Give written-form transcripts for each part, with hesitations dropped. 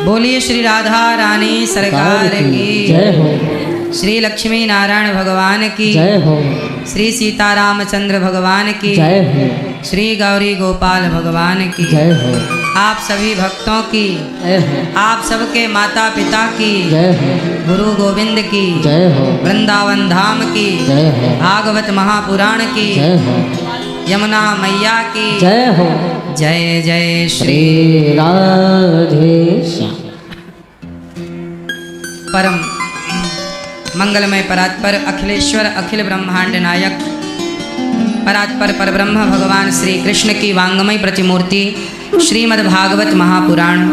बोलिए श्री राधा रानी सरकार की जय हो। श्री लक्ष्मी नारायण भगवान की जय हो। श्री सीतारामचंद्र भगवान की जय हो। श्री गौरी गोपाल भगवान की जय हो। आप सभी भक्तों की जय हो। आप सबके माता पिता की जय हो। गुरु गोविंद की जय हो। वृंदावन धाम की जय हो। भागवत महापुराण की जय हो। यमुना मैया की जय हो। जय जय श्री श्री राधे श्याम। परम मंगलमय परात्पर अखिलेश्वर अखिल ब्रह्मांड नायक परात्पर परब्रह्म भगवान श्री कृष्ण की वांगमय प्रतिमूर्ति श्रीमद् भागवत महापुराण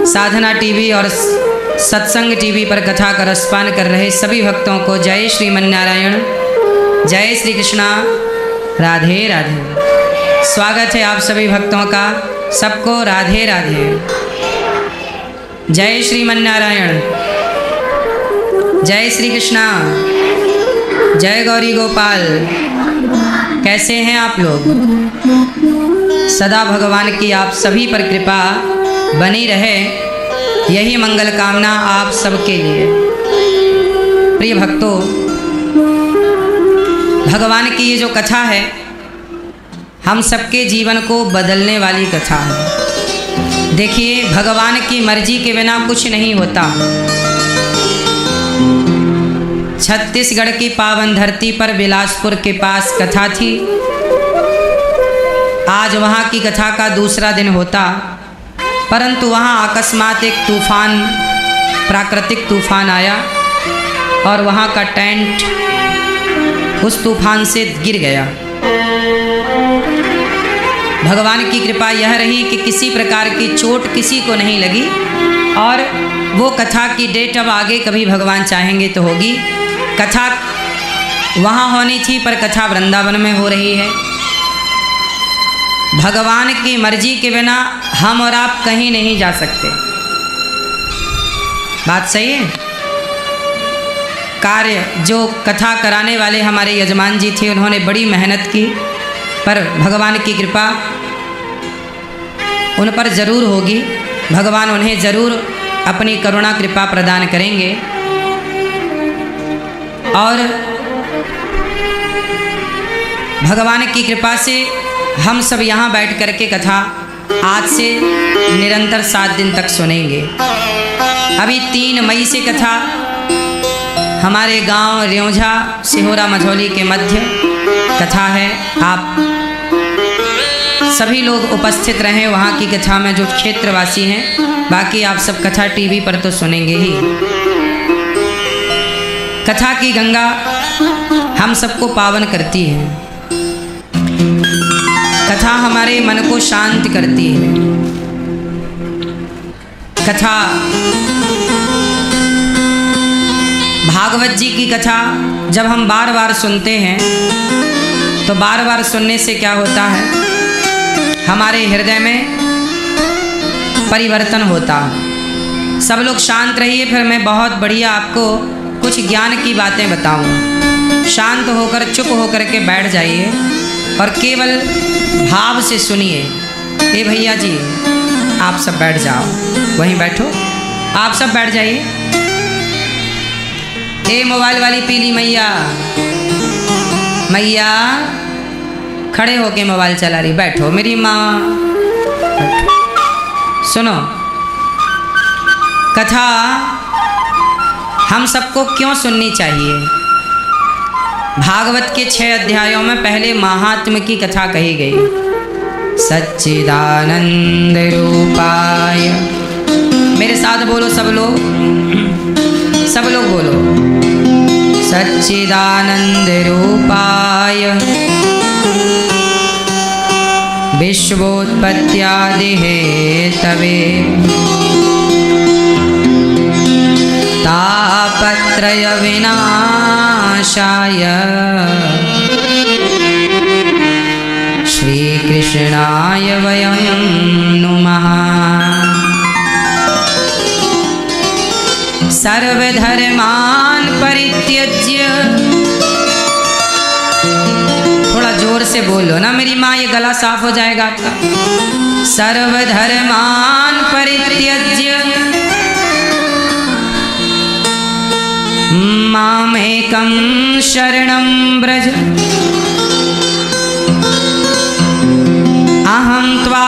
साधना टीवी और सत्संग टीवी पर कथा का रसपान कर रहे सभी भक्तों को जय श्रीमन्नारायण, जय श्री कृष्णा, राधे राधे। स्वागत है आप सभी भक्तों का, सबको राधे राधे। जय श्रीमन्नारायण, जय श्री कृष्णा, जय गौरी गोपाल। कैसे हैं आप लोग? सदा भगवान की आप सभी पर कृपा बनी रहे, यही मंगल कामना आप सबके लिए। प्रिय भक्तों, भगवान की ये जो कथा है हम सबके जीवन को बदलने वाली कथा है। देखिए, भगवान की मर्जी के बिना कुछ नहीं होता। छत्तीसगढ़ की पावन धरती पर बिलासपुर के पास कथा थी। आज वहाँ की कथा का दूसरा दिन होता, परंतु वहाँ अकस्मात एक तूफान, प्राकृतिक तूफान आया और वहाँ का टेंट उस तूफान से गिर गया। भगवान की कृपा यह रही कि किसी प्रकार की चोट किसी को नहीं लगी और वो कथा की डेट अब आगे कभी भगवान चाहेंगे तो होगी। कथा वहाँ होनी थी पर कथा वृंदावन में हो रही है। भगवान की मर्जी के बिना हम और आप कहीं नहीं जा सकते। बात सही है। कार्य जो कथा कराने वाले हमारे यजमान जी थे, उन्होंने बड़ी मेहनत की, पर भगवान की कृपा उन पर जरूर होगी। भगवान उन्हें जरूर अपनी करुणा कृपा प्रदान करेंगे। और भगवान की कृपा से हम सब यहाँ बैठ कर के कथा आज से निरंतर 7 दिन तक सुनेंगे। अभी 3 मई से कथा हमारे गांव रेौझा सिहोरा मझौली के मध्य कथा है। आप सभी लोग उपस्थित रहें वहाँ की कथा में, जो क्षेत्रवासी हैं। बाकी आप सब कथा टीवी पर तो सुनेंगे ही। कथा की गंगा हम सबको पावन करती है। कथा हमारे मन को शांत करती है। कथा भागवत जी की कथा जब हम बार बार सुनते हैं तो बार बार सुनने से क्या होता है, हमारे हृदय में परिवर्तन होता है। सब लोग शांत रहिए, फिर मैं बहुत बढ़िया आपको कुछ ज्ञान की बातें बताऊं। शांत होकर चुप होकर के बैठ जाइए और केवल भाव से सुनिए। ए भैया जी, आप सब बैठ जाओ, वहीं बैठो, आप सब बैठ जाइए। ए मोबाइल वाली पीली मैया, मैया खड़े होके मोबाइल चला रही, बैठो मेरी माँ, बैठो। सुनो, कथा हम सबको क्यों सुननी चाहिए? भागवत के 6 अध्यायों में पहले महात्म की कथा कही गई। सच्चिदानंद रूपाय, मेरे साथ बोलो सब लोग, सब लोग बोलो। सच्चिदानंद रूपाय विश्वोत्पत्त्यादि हेतवे तापत्रय विनाशाय श्रीकृष्णाय वयं नुमः। सर्वधर्मान् परित्यज्य, थोड़ा जोर से बोलो ना मेरी माँ, ये गला साफ हो जाएगा आपका। सर्वधर्मान् परित्यज्य एकं शरणं व्रज अहं त्वा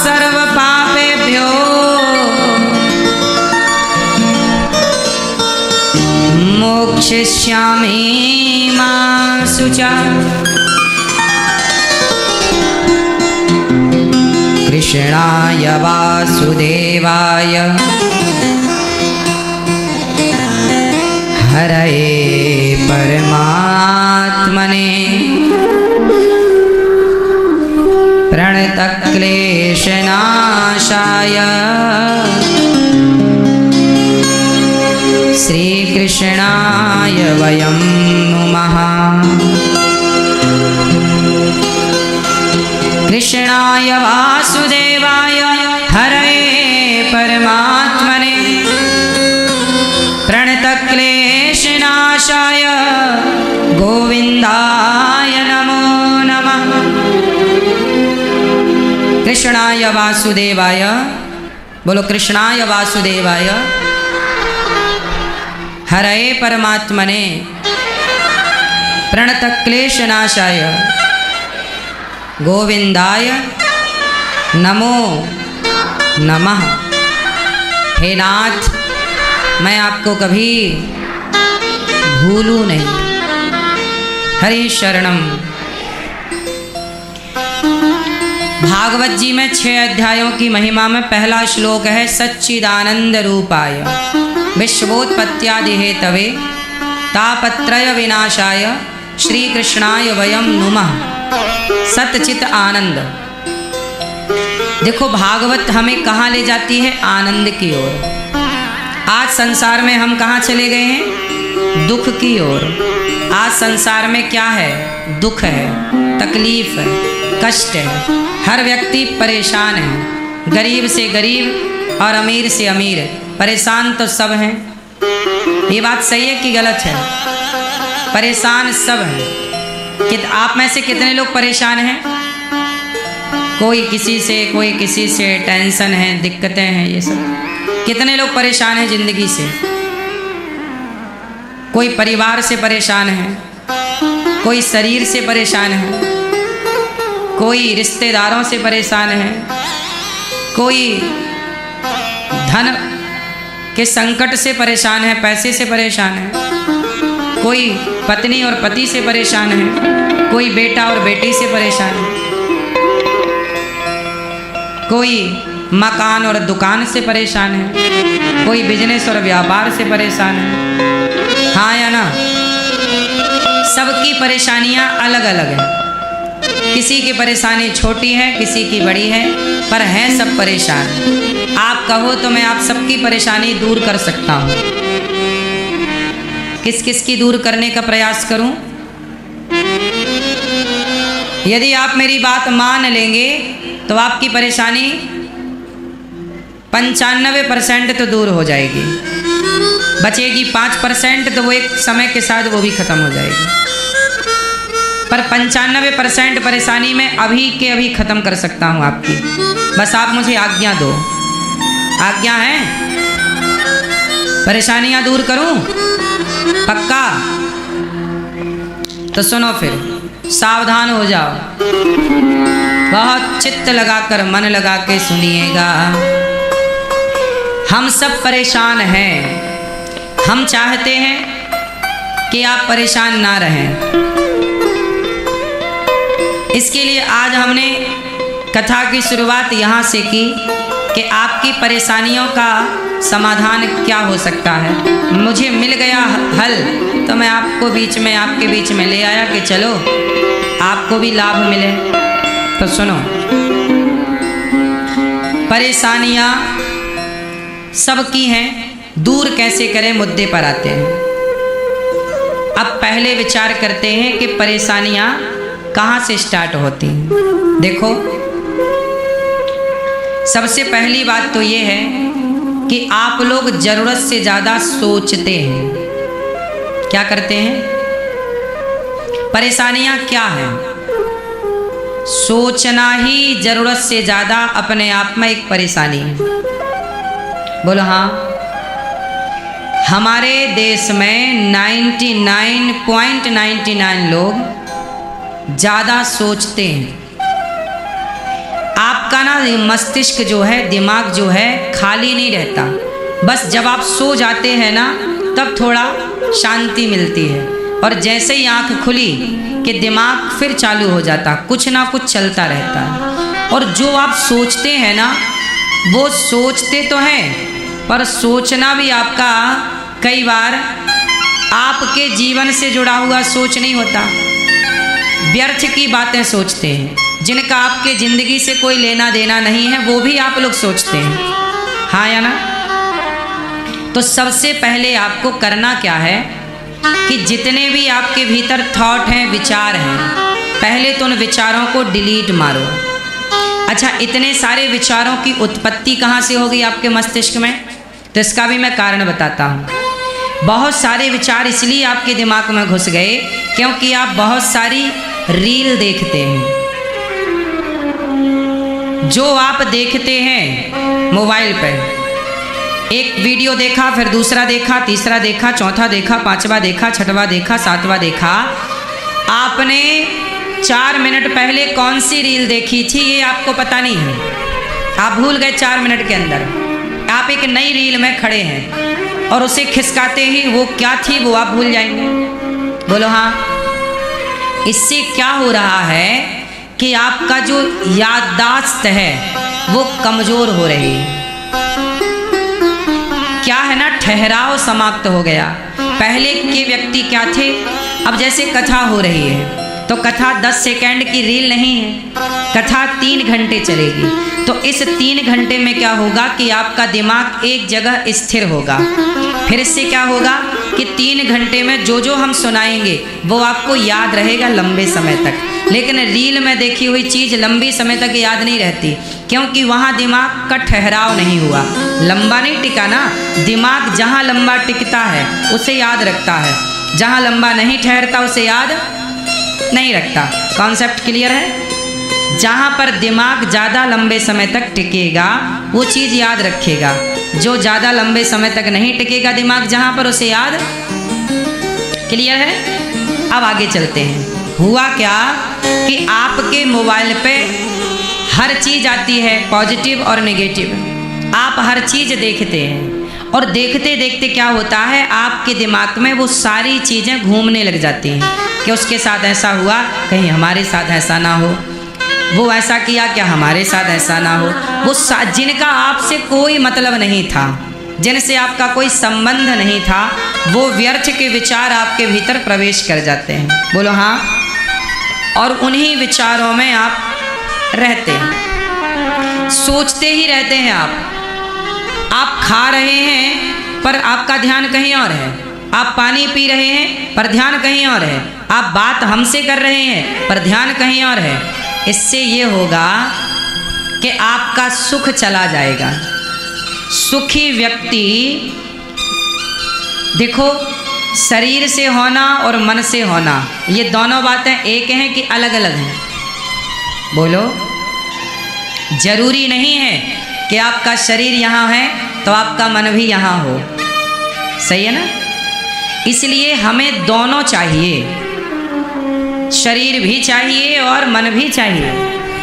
सर्वपापेभ्यो मोक्षयिष्यामि मा शुचा। कृष्णाय वासुदेवाय हरये परमात्मने प्रणतक्लेशनाशाय श्रीकृष्णाय वयं नुमः। कृष्णाय वासुदेवाय हरये परमात्मने प्रणतक्लेशनाशाय गोविन्दाय नमो नमः। कृष्णाय वासुदेवाय, बोलो कृष्णाय वासुदेवाय हरये परमात्मने प्रणतक्लेशनाशाय गोविंदाय नमो नमः। हे नाथ, मैं आपको कभी भूलूं नहीं। हरि शरणम। भागवत जी में 6 अध्यायों की महिमा में पहला श्लोक है सच्चिदानंद रूपाय विश्वोत्पत्त्यादि हेतवे तापत्रय विनाशाय श्री कृष्णाय वयम नुमः। सतचित आनंद। देखो भागवत हमें कहाँ ले जाती है? आनंद की ओर। आज संसार में हम कहाँ चले गए हैं? दुख की ओर। आज संसार में क्या है? दुख है, तकलीफ है, कष्ट है। हर व्यक्ति परेशान है, गरीब से गरीब और अमीर से अमीर। परेशान तो सब हैं। ये बात सही है कि गलत है? परेशान सब हैं। आप में से कितने लोग परेशान हैं? कोई किसी से टेंशन है, दिक्कतें हैं, ये सब। कितने लोग परेशान हैं जिंदगी से? कोई परिवार से परेशान है, कोई शरीर से परेशान है, कोई रिश्तेदारों से परेशान है, कोई धन के संकट से परेशान है, पैसे से परेशान है, कोई पत्नी और पति से परेशान है, कोई बेटा और बेटी से परेशान है, कोई मकान और दुकान से परेशान है, कोई बिजनेस और व्यापार से परेशान है। हाँ या ना? सबकी परेशानियाँ अलग अलग हैं। किसी की परेशानी छोटी है, किसी की बड़ी है, पर हैं सब परेशान। आप कहो तो मैं आप सबकी परेशानी दूर कर सकता हूँ। किस किस की दूर करने का प्रयास करूं? यदि आप मेरी बात मान लेंगे तो आपकी परेशानी 95% तो दूर हो जाएगी। बचेगी 5%, तो वो एक समय के साथ वो भी खत्म हो जाएगी। पर 95% परेशानी मैं अभी के अभी खत्म कर सकता हूँ आपकी। बस आप मुझे आज्ञा दो। आज्ञा है? परेशानियां दूर करूं? पक्का? तो सुनो फिर, सावधान हो जाओ। बहुत चित्त लगाकर, मन लगा के सुनिएगा। हम सब परेशान हैं। हम चाहते हैं कि आप परेशान ना रहें। इसके लिए आज हमने कथा की शुरुआत यहाँ से की कि आपकी परेशानियों का समाधान क्या हो सकता है। मुझे मिल गया हल, तो मैं आपके बीच में ले आया कि चलो आपको भी लाभ मिले। तो सुनो, परेशानियाँ सबकी हैं, दूर कैसे करें मुद्दे पर आते हैं। अब पहले विचार करते हैं कि परेशानियाँ कहाँ से स्टार्ट होती हैं। देखो, सबसे पहली बात तो ये है कि आप लोग जरूरत से ज़्यादा सोचते हैं। क्या करते हैं? परेशानियाँ क्या हैं? सोचना ही जरूरत से ज़्यादा अपने आप में एक परेशानी है। बोलो हाँ। हमारे देश में 99.99 लोग ज़्यादा सोचते हैं। आपका ना मस्तिष्क जो है, दिमाग जो है खाली नहीं रहता। बस जब आप सो जाते हैं ना तब थोड़ा शांति मिलती है, और जैसे ही आँख खुली कि दिमाग फिर चालू हो जाता, कुछ ना कुछ चलता रहता है। और जो आप सोचते हैं ना, वो सोचते तो हैं, पर सोचना भी आपका कई बार आपके जीवन से जुड़ा हुआ सोच नहीं होता। व्यर्थ की बातें सोचते हैं, जिनका आपके ज़िंदगी से कोई लेना देना नहीं है, वो भी आप लोग सोचते हैं। हाँ या ना? तो सबसे पहले आपको करना क्या है कि जितने भी आपके भीतर थॉट हैं, विचार हैं, पहले तो उन विचारों को डिलीट मारो। अच्छा, इतने सारे विचारों की उत्पत्ति कहाँ से हो गई आपके मस्तिष्क में? तो इसका भी मैं कारण बताता हूँ। बहुत सारे विचार इसलिए आपके दिमाग में घुस गए क्योंकि आप बहुत सारी रील देखते हैं। जो आप देखते हैं मोबाइल पर, एक वीडियो देखा, फिर दूसरा देखा, तीसरा देखा, चौथा देखा, पांचवा देखा, छठवां देखा, सातवां देखा। आपने 4 मिनट पहले कौन सी रील देखी थी ये आपको पता नहीं है। आप भूल गए 4 मिनट के अंदर। आप एक नई रील में खड़े हैं और उसे खिसकाते ही वो क्या थी वो आप भूल जाएंगे। बोलो हाँ। इससे क्या हो रहा है कि आपका जो याददाश्त है वो कमज़ोर हो रही है। क्या है ना, ठहराव समाप्त हो गया। पहले के व्यक्ति क्या थे, अब जैसे कथा हो रही है तो कथा 10 सेकंड की रील नहीं है, कथा 3 घंटे चलेगी। तो इस 3 घंटे में क्या होगा कि आपका दिमाग एक जगह स्थिर होगा। फिर इससे क्या होगा कि 3 घंटे में जो जो हम सुनाएंगे वो आपको याद रहेगा लंबे समय तक। लेकिन रील में देखी हुई चीज़ लंबी समय तक याद नहीं रहती, क्योंकि वहाँ दिमाग का ठहराव नहीं हुआ, लंबा नहीं टिका ना। दिमाग जहाँ लंबा टिकता है उसे याद रखता है, जहाँ लंबा नहीं ठहरता उसे याद नहीं रखता। कॉन्सेप्ट क्लियर है? जहाँ पर दिमाग ज़्यादा लंबे समय तक टिकेगा वो चीज़ याद रखेगा, जो ज़्यादा लंबे समय तक नहीं टिकेगा दिमाग जहाँ पर, उसे याद। क्लियर है? अब आगे चलते हैं। हुआ क्या कि आपके मोबाइल पे हर चीज़ आती है, पॉजिटिव और नेगेटिव। आप हर चीज़ देखते हैं और देखते देखते क्या होता है, आपके दिमाग में वो सारी चीज़ें घूमने लग जाती हैं कि उसके साथ ऐसा हुआ, कहीं हमारे साथ ऐसा ना हो, वो ऐसा किया, क्या हमारे साथ ऐसा ना हो। वो जिनका आपसे कोई मतलब नहीं था, जिनसे आपका कोई संबंध नहीं था, वो व्यर्थ के विचार आपके भीतर प्रवेश कर जाते हैं। बोलो हाँ। और उन्हीं विचारों में आप रहते हैं, सोचते ही रहते हैं। आप खा रहे हैं पर आपका ध्यान कहीं और है, आप पानी पी रहे हैं पर ध्यान कहीं और है, आप बात हमसे कर रहे हैं पर ध्यान कहीं और है। इससे ये होगा कि आपका सुख चला जाएगा। सुखी व्यक्ति, देखो, शरीर से होना और मन से होना, ये दोनों बातें एक हैं कि अलग अलग हैं? बोलो। जरूरी नहीं है कि आपका शरीर यहाँ है तो आपका मन भी यहाँ हो। सही है ना? इसलिए हमें दोनों चाहिए, शरीर भी चाहिए और मन भी चाहिए।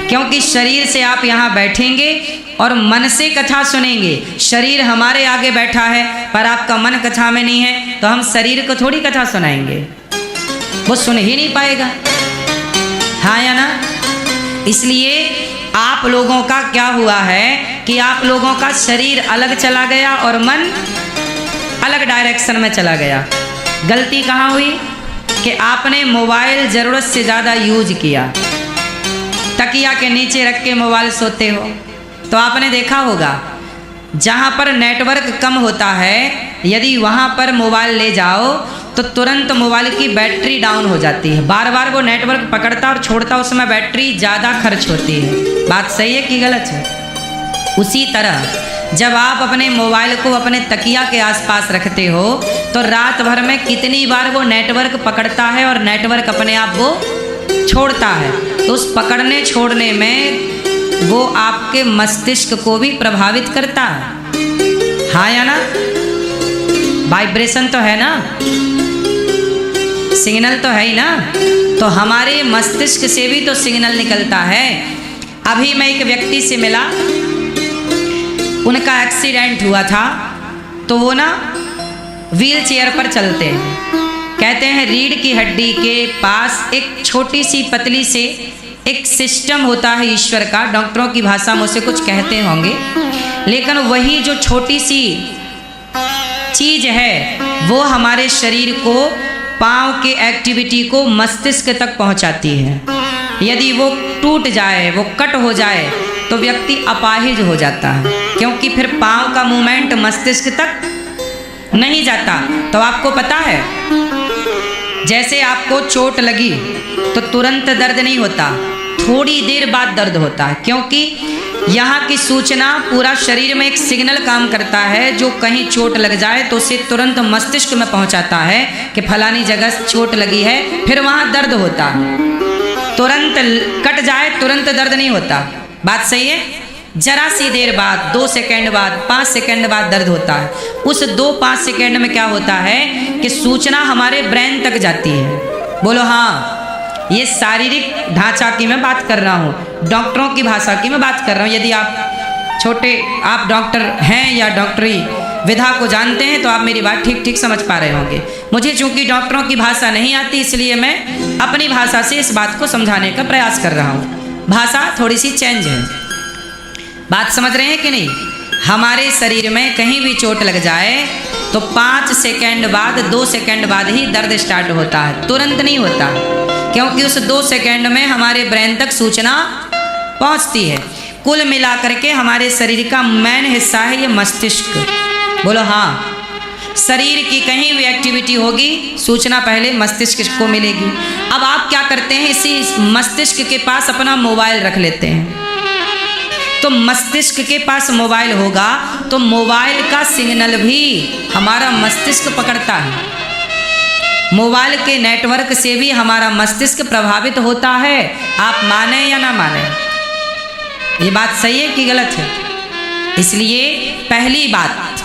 क्योंकि शरीर से आप यहाँ बैठेंगे और मन से कथा सुनेंगे। शरीर हमारे आगे बैठा है पर आपका मन कथा में नहीं है, तो हम शरीर को थोड़ी कथा सुनाएंगे, वो सुन ही नहीं पाएगा। हाँ या ना? इसलिए आप लोगों का क्या हुआ है कि आप लोगों का शरीर अलग चला गया और मन अलग डायरेक्शन में चला गया। गलती कहाँ हुई कि आपने मोबाइल ज़रूरत से ज़्यादा यूज किया। तकिया के नीचे रख के मोबाइल सोते हो तो आपने देखा होगा जहाँ पर नेटवर्क कम होता है, यदि वहाँ पर मोबाइल ले जाओ तो तुरंत मोबाइल की बैटरी डाउन हो जाती है। बार बार वो नेटवर्क पकड़ता और छोड़ता, उसमें बैटरी ज़्यादा खर्च होती है। बात सही है कि गलत है? उसी तरह जब आप अपने मोबाइल को अपने तकिया के आसपास रखते हो तो रात भर में कितनी बार वो नेटवर्क पकड़ता है और नेटवर्क अपने आप वो छोड़ता है। तो उस पकड़ने छोड़ने में वो आपके मस्तिष्क को भी प्रभावित करता है। हाँ या ना? वाइब्रेशन तो है ना, सिग्नल तो है ही ना। तो हमारे मस्तिष्क से भी तो सिग्नल निकलता है। अभी मैं एक व्यक्ति से मिला, उनका एक्सीडेंट हुआ था, तो वो ना व्हील चेयर पर चलते हैं। कहते हैं रीढ़ की हड्डी के पास एक छोटी सी पतली से एक सिस्टम होता है ईश्वर का, डॉक्टरों की भाषा में उसे कुछ कहते होंगे, लेकिन वही जो छोटी सी चीज है वो हमारे शरीर को, पाँव के एक्टिविटी को मस्तिष्क तक पहुंचाती है। यदि वो टूट जाए, वो कट हो जाए, तो व्यक्ति अपाहिज हो जाता है, क्योंकि फिर पाँव का मूवमेंट मस्तिष्क तक नहीं जाता। तो आपको पता है, जैसे आपको चोट लगी तो तुरंत दर्द नहीं होता, थोड़ी देर बाद दर्द होता है, क्योंकि यहाँ की सूचना पूरा शरीर में एक सिग्नल काम करता है, जो कहीं चोट लग जाए तो उसे तुरंत मस्तिष्क में पहुँचाता है कि फलानी जगह चोट लगी है, फिर वहाँ दर्द होता है। तुरंत कट जाए तुरंत दर्द नहीं होता, बात सही है। जरा सी देर बाद, 2 सेकंड बाद, 5 सेकंड बाद दर्द होता है। उस 2-5 सेकंड में क्या होता है कि सूचना हमारे ब्रेन तक जाती है। बोलो हाँ, ये शारीरिक ढांचा की मैं बात कर रहा हूँ, डॉक्टरों की भाषा की मैं बात कर रहा हूँ। यदि आप डॉक्टर हैं या डॉक्टरी विधा को जानते हैं तो आप मेरी बात ठीक समझ पा रहे होंगे। मुझे चूंकि डॉक्टरों की भाषा नहीं आती, इसलिए मैं अपनी भाषा से इस बात को समझाने का प्रयास कर रहा हूँ। भाषा थोड़ी सी चेंज है, बात समझ रहे हैं कि नहीं। हमारे शरीर में कहीं भी चोट लग जाए तो 5 सेकंड बाद, 2 सेकंड बाद ही दर्द स्टार्ट होता है, तुरंत नहीं होता, क्योंकि उस 2 सेकंड में हमारे ब्रेन तक सूचना पहुंचती है। कुल मिलाकर के हमारे शरीर का मेन हिस्सा है ये मस्तिष्क। बोलो हाँ, शरीर की कहीं भी एक्टिविटी होगी, सूचना पहले मस्तिष्क को मिलेगी। अब आप क्या करते हैं, इसी मस्तिष्क के पास अपना मोबाइल रख लेते हैं। तो मस्तिष्क के पास मोबाइल होगा तो मोबाइल का सिग्नल भी हमारा मस्तिष्क पकड़ता है। मोबाइल के नेटवर्क से भी हमारा मस्तिष्क प्रभावित होता है, आप माने या ना माने। ये बात सही है कि गलत है। इसलिए पहली बात,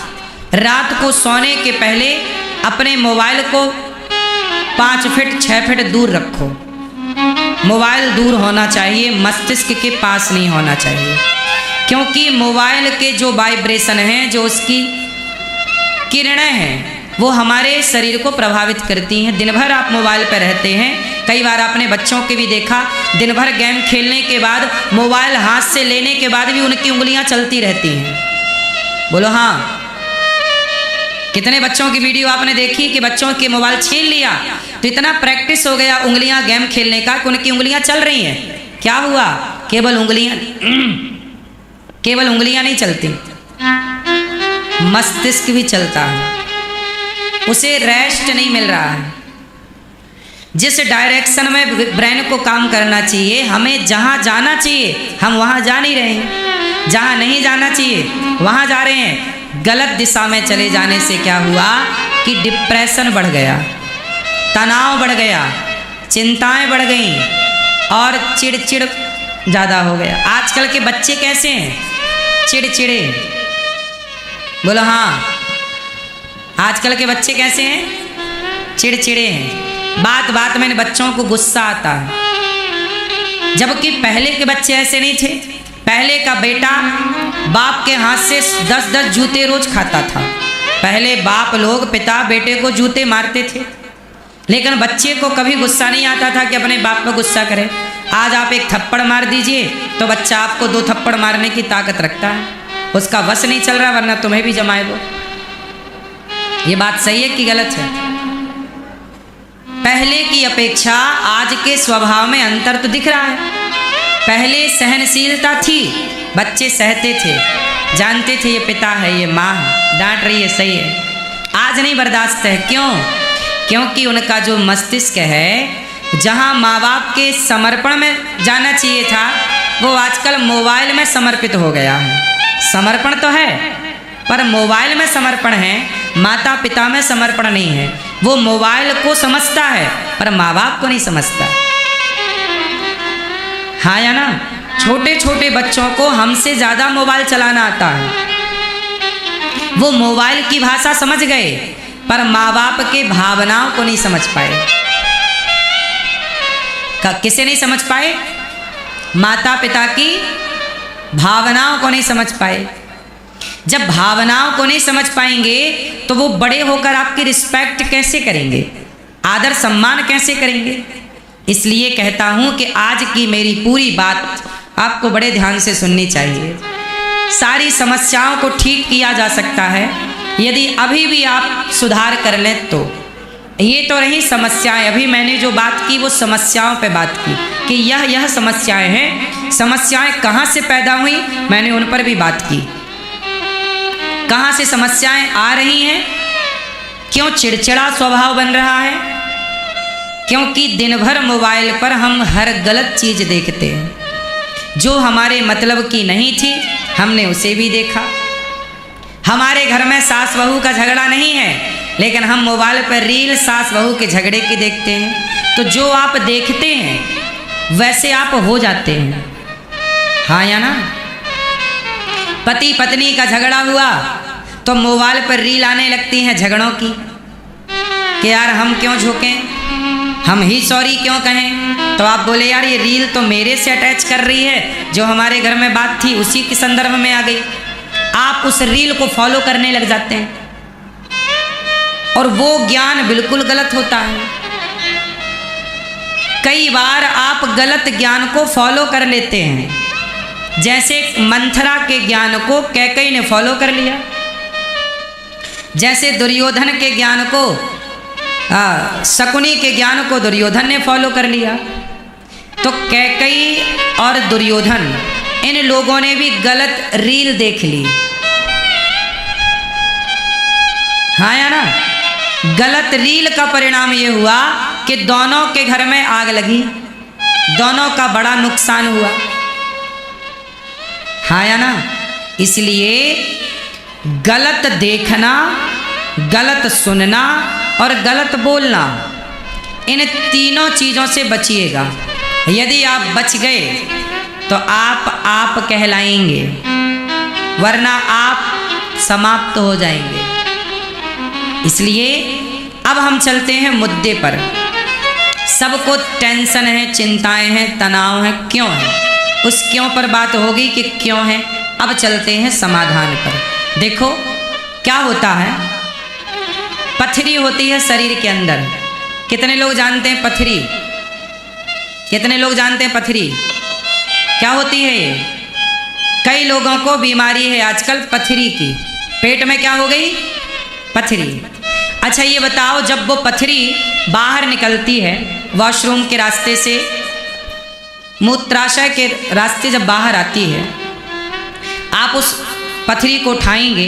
रात को सोने के पहले अपने मोबाइल को 5 फीट 6 फीट दूर रखो। मोबाइल दूर होना चाहिए, मस्तिष्क के पास नहीं होना चाहिए, क्योंकि मोबाइल के जो वाइब्रेशन हैं, जो उसकी किरणें हैं, वो हमारे शरीर को प्रभावित करती हैं। दिन भर आप मोबाइल पर रहते हैं, कई बार आपने बच्चों के भी देखा, दिन भर गेम खेलने के बाद, मोबाइल हाथ से लेने के बाद भी उनकी उंगलियां चलती रहती हैं। बोलो हाँ, कितने बच्चों की वीडियो आपने देखी कि बच्चों के मोबाइल छीन लिया तो इतना प्रैक्टिस हो गया उंगलियां गेम खेलने का कि उनकी उंगलियां चल रही हैं। क्या हुआ, केवल उंगलियां नहीं चलती, मस्तिष्क भी चलता है, उसे रेस्ट नहीं मिल रहा है। जिस डायरेक्शन में ब्रेन को काम करना चाहिए, हमें जहाँ जाना चाहिए हम वहाँ जा नहीं रहे हैं, जहाँ नहीं जाना चाहिए वहाँ जा रहे हैं। गलत दिशा में चले जाने से क्या हुआ कि डिप्रेशन बढ़ गया, तनाव बढ़ गया, चिंताएं बढ़ गईं और चिड़चिड़ ज़्यादा हो गया। आजकल के बच्चे कैसे हैं, चिड़चिड़े। बोलो हाँ, आजकल के बच्चे कैसे हैं, चिड़चिड़े हैं। बात बात में बच्चों को गुस्सा आता है, जबकि पहले के बच्चे ऐसे नहीं थे। पहले का बेटा बाप के हाथ से 10-10 जूते रोज खाता था। पहले बाप लोग, पिता बेटे को जूते मारते थे, लेकिन बच्चे को कभी गुस्सा नहीं आता था कि अपने बाप पर गुस्सा करे। आज आप एक थप्पड़ मार दीजिए तो बच्चा आपको 2 थप्पड़ मारने की ताकत रखता है, उसका वश नहीं चल रहा, वरना तुम्हें भी जमाए वो। ये बात सही है कि गलत है। पहले की अपेक्षा आज के स्वभाव में अंतर तो दिख रहा है। पहले सहनशीलता थी, बच्चे सहते थे, जानते थे ये पिता है, ये माँ है, डांट रही है, सही है। आज नहीं बर्दाश्त है। क्यों? क्योंकि उनका जो मस्तिष्क है, जहाँ माँ बाप के समर्पण में जाना चाहिए था, वो आजकल मोबाइल में समर्पित हो गया है। समर्पण तो है, पर मोबाइल में समर्पण है, माता पिता में समर्पण नहीं है। वो मोबाइल को समझता है पर माँ बाप को नहीं समझता। हाँ या ना? छोटे छोटे बच्चों को हमसे ज़्यादा मोबाइल चलाना आता है। वो मोबाइल की भाषा समझ गए, पर माँ बाप के भावनाओं को नहीं समझ पाए। किसे नहीं समझ पाए? माता पिता की भावनाओं को नहीं समझ पाए। जब भावनाओं को नहीं समझ पाएंगे तो वो बड़े होकर आपकी रिस्पेक्ट कैसे करेंगे, आदर सम्मान कैसे करेंगे? इसलिए कहता हूं कि आज की मेरी पूरी बात आपको बड़े ध्यान से सुननी चाहिए। सारी समस्याओं को ठीक किया जा सकता है यदि अभी भी आप सुधार कर लें तो। ये तो रही समस्याएं, अभी मैंने जो बात की वो समस्याओं पे बात की कि यह समस्याएं हैं। समस्याएं कहाँ से पैदा हुई, मैंने उन पर भी बात की। कहाँ से समस्याएं आ रही हैं, क्यों चिड़चिड़ा स्वभाव बन रहा है? क्योंकि दिन भर मोबाइल पर हम हर गलत चीज़ देखते हैं। जो हमारे मतलब की नहीं थी हमने उसे भी देखा। हमारे घर में सास बहू का झगड़ा नहीं है, लेकिन हम मोबाइल पर रील सास बहू के झगड़े की देखते हैं। तो जो आप देखते हैं वैसे आप हो जाते हैं, हाँ या ना? पति पत्नी का झगड़ा हुआ तो मोबाइल पर रील आने लगती हैं झगड़ों की कि यार हम क्यों झुकें, हम ही सॉरी क्यों कहें। तो आप बोले यार ये रील तो मेरे से अटैच कर रही है, जो हमारे घर में बात थी उसी के संदर्भ में आ गई। आप उस रील को फॉलो करने लग जाते हैं और वो ज्ञान बिल्कुल गलत होता है। कई बार आप गलत ज्ञान को फॉलो कर लेते हैं। जैसे मंथरा के ज्ञान को कैकेयी ने फॉलो कर लिया, जैसे दुर्योधन के ज्ञान को शकुनी के ज्ञान को दुर्योधन ने फॉलो कर लिया। तो कैकेयी और दुर्योधन इन लोगों ने भी गलत रील देख ली, हाँ या ना? गलत रील का परिणाम ये हुआ कि दोनों के घर में आग लगी, दोनों का बड़ा नुकसान हुआ, हाँ या ना? इसलिए गलत देखना, गलत सुनना और गलत बोलना, इन तीनों चीज़ों से बचिएगा। यदि आप बच गए तो आप कहलाएंगे, वरना आप समाप्त हो जाएंगे। इसलिए अब हम चलते हैं मुद्दे पर। सबको टेंशन है, चिंताएं हैं, तनाव है, क्यों है? उस क्यों पर बात होगी कि क्यों है। अब चलते हैं समाधान पर। देखो क्या होता है, पथरी होती है शरीर के अंदर। कितने लोग जानते हैं पथरी? कितने लोग जानते हैं पथरी क्या होती है? ये कई लोगों को बीमारी है आजकल पथरी की। पेट में क्या हो गई? पथरी। अच्छा ये बताओ, जब वो पथरी बाहर निकलती है वॉशरूम के रास्ते से, मूत्राशय के रास्ते जब बाहर आती है, आप उस पथरी को उठाएंगे,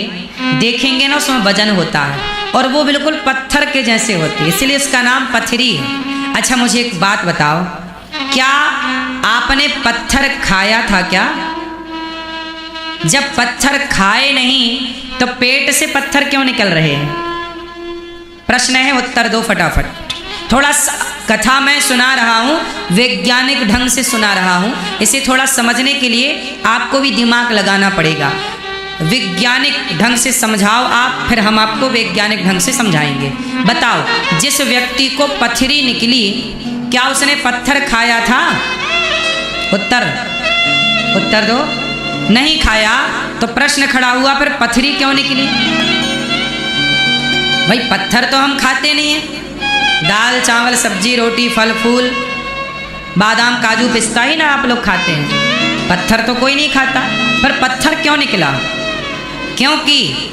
देखेंगे ना उसमें वजन होता है और वो बिल्कुल पत्थर के जैसे होती है, इसलिए इसका नाम पथरी है। अच्छा मुझे एक बात बताओ, क्या आपने पत्थर खाया था क्या? जब पत्थर खाए नहीं तो पेट से पत्थर क्यों निकल रहे हैं? प्रश्न है, उत्तर दो फटाफट। थोड़ा कथा मैं सुना रहा हूँ, वैज्ञानिक ढंग से सुना रहा हूँ, इसे थोड़ा समझने के लिए आपको भी दिमाग लगाना पड़ेगा। वैज्ञानिक ढंग से समझाओ आप, फिर हम आपको वैज्ञानिक ढंग से समझाएंगे। बताओ, जिस व्यक्ति को पथरी निकली, क्या उसने पत्थर खाया था? उत्तर दो। नहीं खाया तो प्रश्न खड़ा हुआ, फिर पथरी क्यों निकली? भाई पत्थर तो हम खाते नहीं हैं, दाल चावल सब्जी रोटी फल फूल बादाम काजू पिस्ता ही ना आप लोग खाते हैं, पत्थर तो कोई नहीं खाता। पर पत्थर क्यों निकला? क्योंकि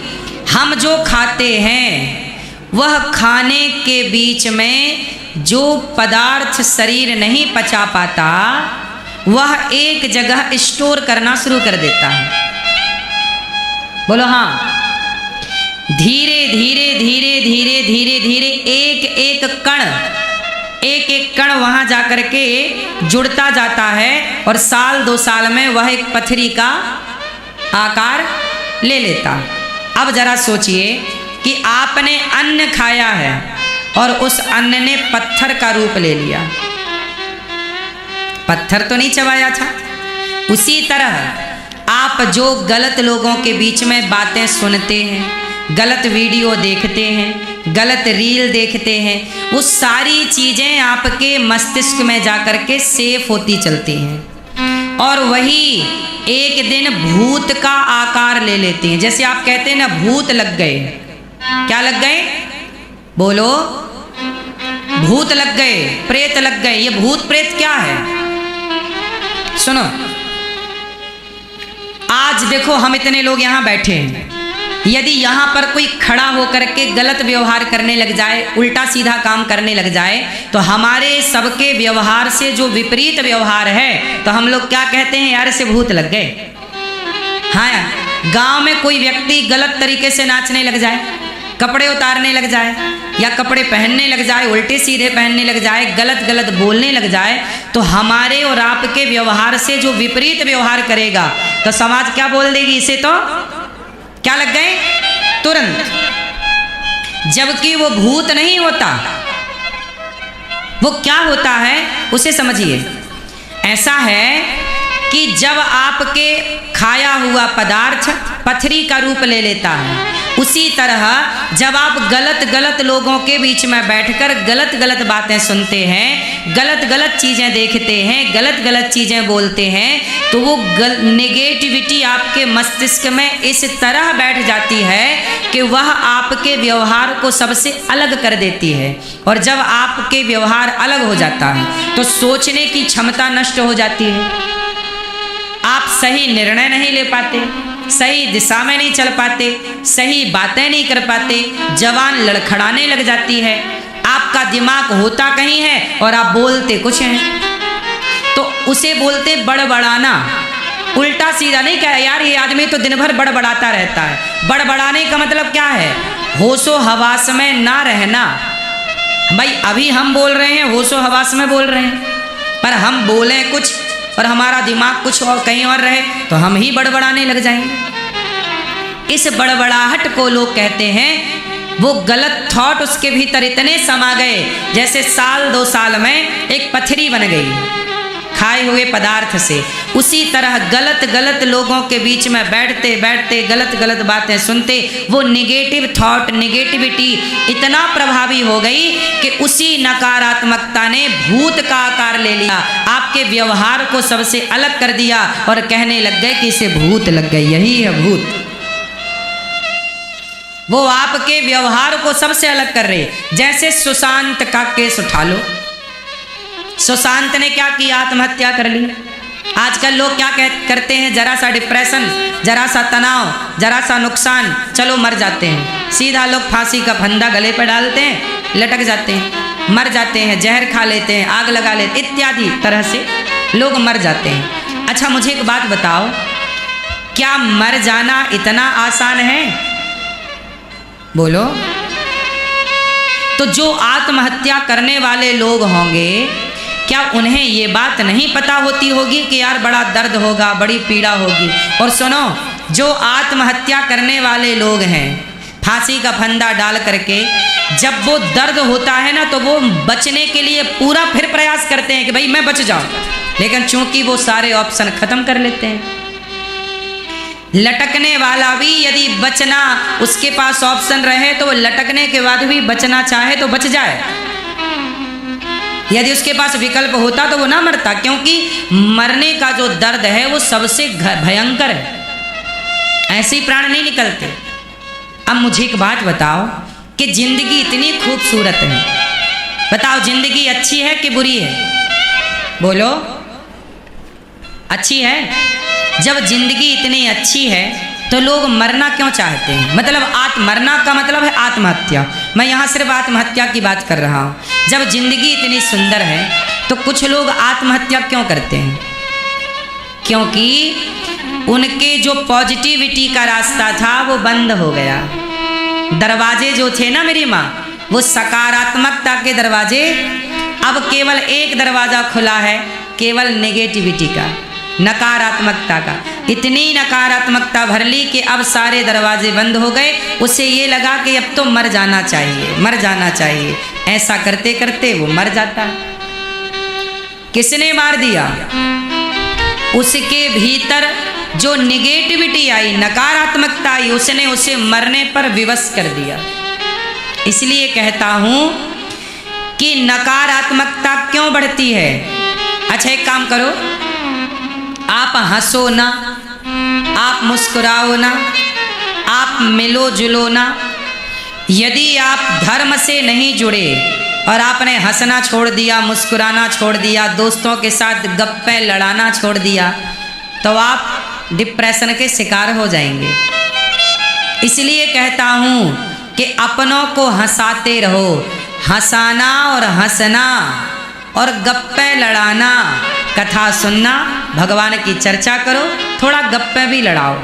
हम जो खाते हैं वह खाने के बीच में जो पदार्थ शरीर नहीं पचा पाता वह एक जगह स्टोर करना शुरू कर देता है। बोलो हाँ। धीरे धीरे धीरे धीरे धीरे धीरे एक एक कण वहां जाकर के जुड़ता जाता है और साल 2 साल में वह एक पथरी का आकार ले लेता। अब जरा सोचिए कि आपने अन्न खाया है और उस अन्न ने पत्थर का रूप ले लिया। पत्थर तो नहीं चबाया था। उसी तरह आप जो गलत लोगों के बीच में बातें सुनते हैं, गलत वीडियो देखते हैं, गलत रील देखते हैं, वो सारी चीज़ें आपके मस्तिष्क में जाकर के सेफ होती चलती हैं और वही एक दिन भूत का आकार ले लेते हैं। जैसे आप कहते हैं ना, भूत लग गए। क्या लग गए? बोलो। भूत लग गए, प्रेत लग गए। ये भूत प्रेत क्या है? सुनो, आज देखो हम इतने लोग यहाँ बैठे हैं, यदि यहाँ पर कोई खड़ा होकर के गलत व्यवहार करने लग जाए, उल्टा सीधा काम करने लग जाए, तो हमारे सबके व्यवहार से जो विपरीत व्यवहार है, तो हम लोग क्या कहते हैं? यार से भूत लग गए। हाँ, गांव में कोई व्यक्ति गलत तरीके से नाचने लग जाए, कपड़े उतारने लग जाए या कपड़े पहनने लग जाए, उल्टे सीधे पहनने लग जाए, गलत गलत बोलने लग जाए, तो हमारे और आपके व्यवहार से जो विपरीत व्यवहार करेगा, तो समाज क्या बोल देगी? इसे तो क्या लग गए? तुरंत। जबकि वो भूत नहीं होता, वो क्या होता है उसे समझिए। ऐसा है कि जब आपके खाया हुआ पदार्थ पथरी का रूप ले लेता है, उसी तरह जब आप गलत गलत लोगों के बीच में बैठकर गलत गलत बातें सुनते हैं, गलत गलत चीज़ें देखते हैं, गलत गलत चीज़ें बोलते हैं, तो वो नेगेटिविटी आपके मस्तिष्क में इस तरह बैठ जाती है कि वह आपके व्यवहार को सबसे अलग कर देती है। और जब आपके व्यवहार अलग हो जाता है तो सोचने की क्षमता नष्ट हो जाती है, आप सही निर्णय नहीं ले पाते, सही दिशा में नहीं चल पाते, सही बातें नहीं कर पाते, जवान लड़खड़ाने लग जाती है, आपका दिमाग होता कहीं है और आप बोलते कुछ हैं। तो उसे बोलते बड़बड़ाना। उल्टा सीधा नहीं कहा, यार ये आदमी तो दिन भर बड़बड़ाता रहता है। बड़बड़ाने का मतलब क्या है? होशो हवास में ना रहना। भाई अभी हम बोल रहे हैं, होशो हवास में बोल रहे हैं, पर हम बोले कुछ और हमारा दिमाग कुछ और कहीं और रहे तो हम ही बड़बड़ाने लग जाएंगे। इस बड़बड़ाहट को लोग कहते हैं, वो गलत थॉट उसके भीतर इतने समा गए जैसे साल 2 साल में एक पथरी बन गई खाए हुए पदार्थ से। उसी तरह गलत गलत लोगों के बीच में बैठते बैठते गलत गलत बातें सुनते, वो निगेटिव थॉट, निगेटिविटी इतना प्रभावी हो गई कि उसी नकारात्मकता ने भूत का आकार ले लिया, आपके व्यवहार को सबसे अलग कर दिया और कहने लग गए कि इसे भूत लग गई, यही है भूत। वो आपके व्यवहार को सबसे अलग कर रहे। जैसे सुशांत का केस उठा लो, सुशांत ने क्या किया? आत्महत्या कर ली। आजकल लोग क्या करते हैं? जरा सा डिप्रेशन, जरा सा तनाव, जरा सा नुकसान, चलो मर जाते हैं। सीधा लोग फांसी का फंदा गले पर डालते हैं, लटक जाते हैं, मर जाते हैं, जहर खा लेते हैं, आग लगा लेते, इत्यादि तरह से लोग मर जाते हैं। अच्छा मुझे एक बात बताओ, क्या मर जाना इतना आसान है? बोलो। तो जो आत्महत्या करने वाले लोग होंगे, क्या उन्हें ये बात नहीं पता होती होगी कि यार बड़ा दर्द होगा, बड़ी पीड़ा होगी? और सुनो, जो आत्महत्या करने वाले लोग हैं, फांसी का फंदा डाल करके जब वो दर्द होता है ना, तो वो बचने के लिए पूरा फिर प्रयास करते हैं कि भाई मैं बच जाऊं, लेकिन चूंकि वो सारे ऑप्शन खत्म कर लेते हैं। लटकने वाला भी यदि बचना उसके पास ऑप्शन रहे तो वो लटकने के बाद भी बचना चाहे तो बच जाए। यदि उसके पास विकल्प होता तो वो ना मरता, क्योंकि मरने का जो दर्द है वो सबसे भयंकर है, ऐसे ही प्राण नहीं निकलते। अब मुझे एक बात बताओ कि जिंदगी इतनी खूबसूरत है, बताओ जिंदगी अच्छी है कि बुरी है? बोलो। अच्छी है। जब जिंदगी इतनी अच्छी है तो लोग मरना क्यों चाहते हैं? मतलब मरना का मतलब है आत्महत्या। मैं यहाँ सिर्फ आत्महत्या की बात कर रहा हूँ। जब जिंदगी इतनी सुंदर है तो कुछ लोग आत्महत्या क्यों करते हैं? क्योंकि उनके जो पॉजिटिविटी का रास्ता था वो बंद हो गया। दरवाजे जो थे ना मेरी माँ, वो सकारात्मकता के दरवाजे, अब केवल एक दरवाज़ा खुला है, केवल नेगेटिविटी का, नकारात्मकता का। इतनी नकारात्मकता भर ली कि अब सारे दरवाजे बंद हो गए। उसे ये लगा कि अब तो मर जाना चाहिए, मर जाना चाहिए। ऐसा करते करते वो मर जाता है। किसने मार दिया? उसके भीतर जो निगेटिविटी आई, नकारात्मकता आई, उसने उसे मरने पर विवश कर दिया। इसलिए कहता हूं कि नकारात्मकता क्यों बढ़ती है। अच्छा एक काम करो, आप हंसो ना, आप मुस्कुराओ ना, आप मिलो जुलो ना। यदि आप धर्म से नहीं जुड़े और आपने हंसना छोड़ दिया, मुस्कुराना छोड़ दिया, दोस्तों के साथ गप्पे लड़ाना छोड़ दिया, तो आप डिप्रेशन के शिकार हो जाएंगे। इसलिए कहता हूँ कि अपनों को हंसाते रहो। हंसाना और हंसना और गप्पे लड़ाना, कथा सुनना, भगवान की चर्चा करो, थोड़ा गप्पे भी लड़ाओ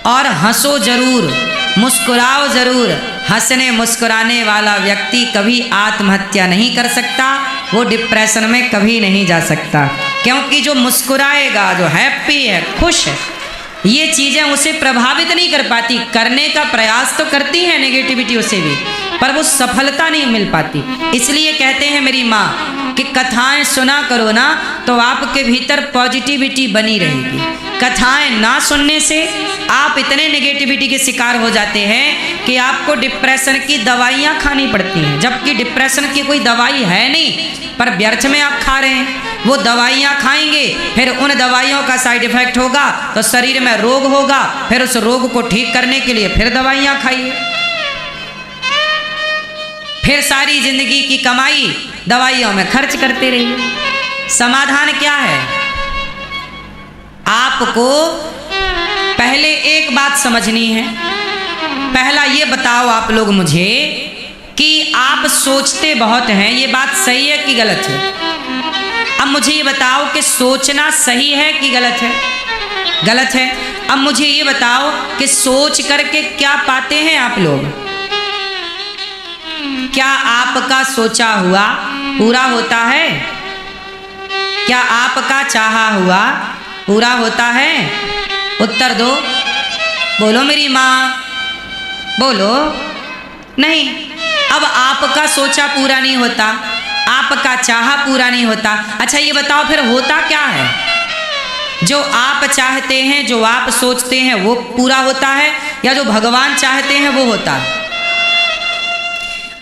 और हंसो जरूर, मुस्कुराओ जरूर। हंसने मुस्कुराने वाला व्यक्ति कभी आत्महत्या नहीं कर सकता, वो डिप्रेशन में कभी नहीं जा सकता, क्योंकि जो मुस्कुराएगा, जो हैप्पी है, खुश है, ये चीज़ें उसे प्रभावित नहीं कर पाती। करने का प्रयास तो करती है नेगेटिविटी उसे भी, पर वो सफलता नहीं मिल पाती। इसलिए कहते हैं मेरी माँ कि कथाएं सुना करो ना, तो आपके भीतर पॉजिटिविटी बनी रहेगी। कथाएं ना सुनने से आप इतने नेगेटिविटी के शिकार हो जाते हैं कि आपको डिप्रेशन की दवाइयाँ खानी पड़ती हैं, जबकि डिप्रेशन की कोई दवाई है नहीं, पर व्यर्थ में आप खा रहे हैं। वो दवाइयाँ खाएंगे, फिर उन दवाइयों का साइड इफेक्ट होगा तो शरीर में रोग होगा, फिर उस रोग को ठीक करने के लिए फिर दवाइयाँ खाइए, फिर सारी जिंदगी की कमाई दवाइयों में खर्च करते रहिए। समाधान क्या है? आपको पहले एक बात समझनी है। पहला ये बताओ आप लोग मुझे कि आप सोचते बहुत हैं, ये बात सही है कि गलत है? अब मुझे ये बताओ कि सोचना सही है कि गलत है? गलत है। अब मुझे ये बताओ कि सोच करके क्या पाते हैं आप लोग? क्या आपका सोचा हुआ पूरा होता है? क्या आपका चाहा हुआ पूरा होता है? उत्तर दो, बोलो मेरी माँ, बोलो। नहीं। अब आपका सोचा पूरा नहीं होता, आपका चाहा पूरा नहीं होता। अच्छा ये बताओ फिर होता क्या है? जो आप चाहते हैं, जो आप सोचते हैं वो पूरा होता है, या जो भगवान चाहते हैं वो होता है?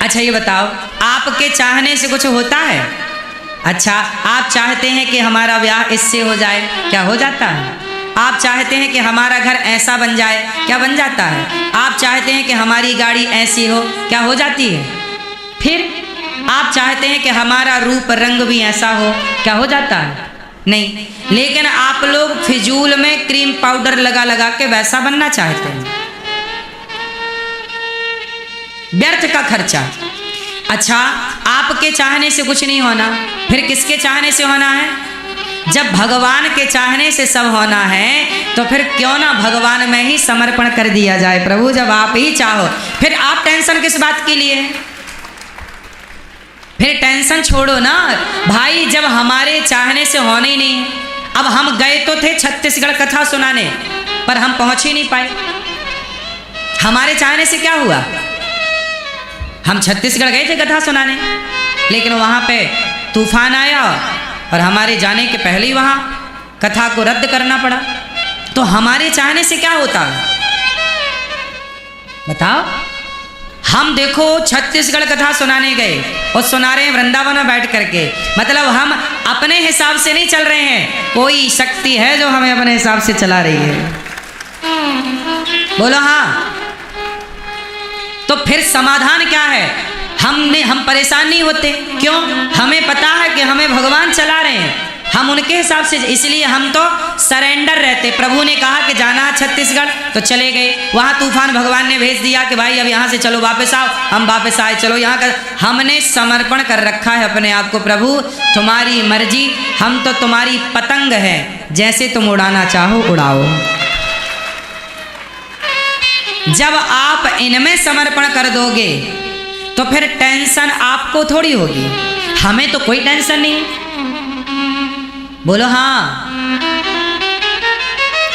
अच्छा ये बताओ, आपके चाहने से कुछ होता है? अच्छा आप चाहते हैं कि हमारा ब्याह इससे हो जाए, क्या हो जाता है? आप चाहते हैं कि हमारा घर ऐसा बन जाए, क्या बन जाता है? आप चाहते हैं कि हमारी गाड़ी ऐसी हो, क्या हो जाती है? फिर आप चाहते हैं कि हमारा रूप रंग भी ऐसा हो, क्या हो जाता है? नहीं। लेकिन आप लोग फिजूल में क्रीम पाउडर लगा लगा के वैसा बनना चाहते हैं, व्यर्थ का खर्चा। अच्छा आपके चाहने से कुछ नहीं होना, फिर किसके चाहने से होना है? जब भगवान के चाहने से सब होना है तो फिर क्यों ना भगवान में ही समर्पण कर दिया जाए। प्रभु जब आप ही चाहो, फिर आप टेंशन किस बात के लिए? फिर टेंशन छोड़ो ना भाई, जब हमारे चाहने से होने ही नहीं। अब हम गए तो थे छत्तीसगढ़ कथा सुनाने, पर हम पहुंच ही नहीं पाए। हमारे चाहने से क्या हुआ? हम छत्तीसगढ़ गए थे कथा सुनाने, लेकिन वहाँ पे तूफान आया और हमारे जाने के पहले ही वहाँ कथा को रद्द करना पड़ा। तो हमारे चाहने से क्या होता है बताओ? हम देखो छत्तीसगढ़ कथा सुनाने गए और सुना रहे हैं वृंदावन में बैठ करके, मतलब हम अपने हिसाब से नहीं चल रहे हैं, कोई शक्ति है जो हमें अपने हिसाब से चला रही है। बोलो हाँ। तो फिर समाधान क्या है? हम परेशान नहीं होते, क्यों? हमें पता है कि हमें भगवान चला रहे हैं, हम उनके हिसाब से, इसलिए हम तो सरेंडर रहते। प्रभु ने कहा कि जाना है छत्तीसगढ़ तो चले गए, वहाँ तूफान भगवान ने भेज दिया कि भाई अब यहाँ से चलो वापस आओ, हम वापस आए, चलो यहाँ कर। हमने समर्पण कर रखा है अपने आप को, प्रभु तुम्हारी मर्जी, हम तो तुम्हारी पतंग है, जैसे तुम उड़ाना चाहो उड़ाओ। जब आप इनमें समर्पण कर दोगे तो फिर टेंशन आपको थोड़ी होगी, हमें तो कोई टेंशन नहीं। बोलो हाँ।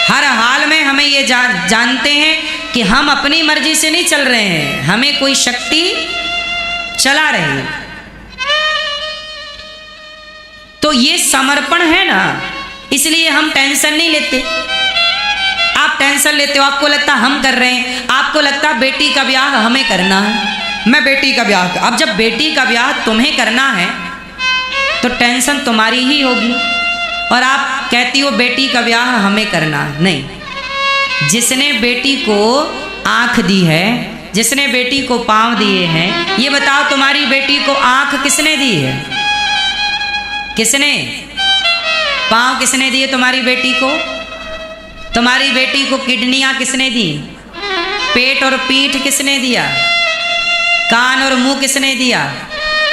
हर हाल में हमें ये जानते हैं कि हम अपनी मर्जी से नहीं चल रहे हैं, हमें कोई शक्ति चला रही है। तो ये समर्पण है ना, इसलिए हम टेंशन नहीं लेते। टेंशन लेते हो, आपको लगता है हम कर रहे हैं, आपको लगता है बेटी का ब्याह हमें करना है, मैं बेटी का ब्याह। अब जब बेटी का ब्याह तुम्हें करना है तो टेंशन तुम्हारी ही होगी, और आप कहती हो बेटी का ब्याह हमें करना है। नहीं, जिसने बेटी को आँख दी है, जिसने बेटी को पाँव दिए हैं, ये बताओ तुम्हारी बेटी को आँख किसने दी है? किसने? पाँव किसने दिए तुम्हारी बेटी को? तुम्हारी बेटी को किडनियाँ किसने दी? पेट और पीठ किसने दिया? कान और मुंह किसने दिया?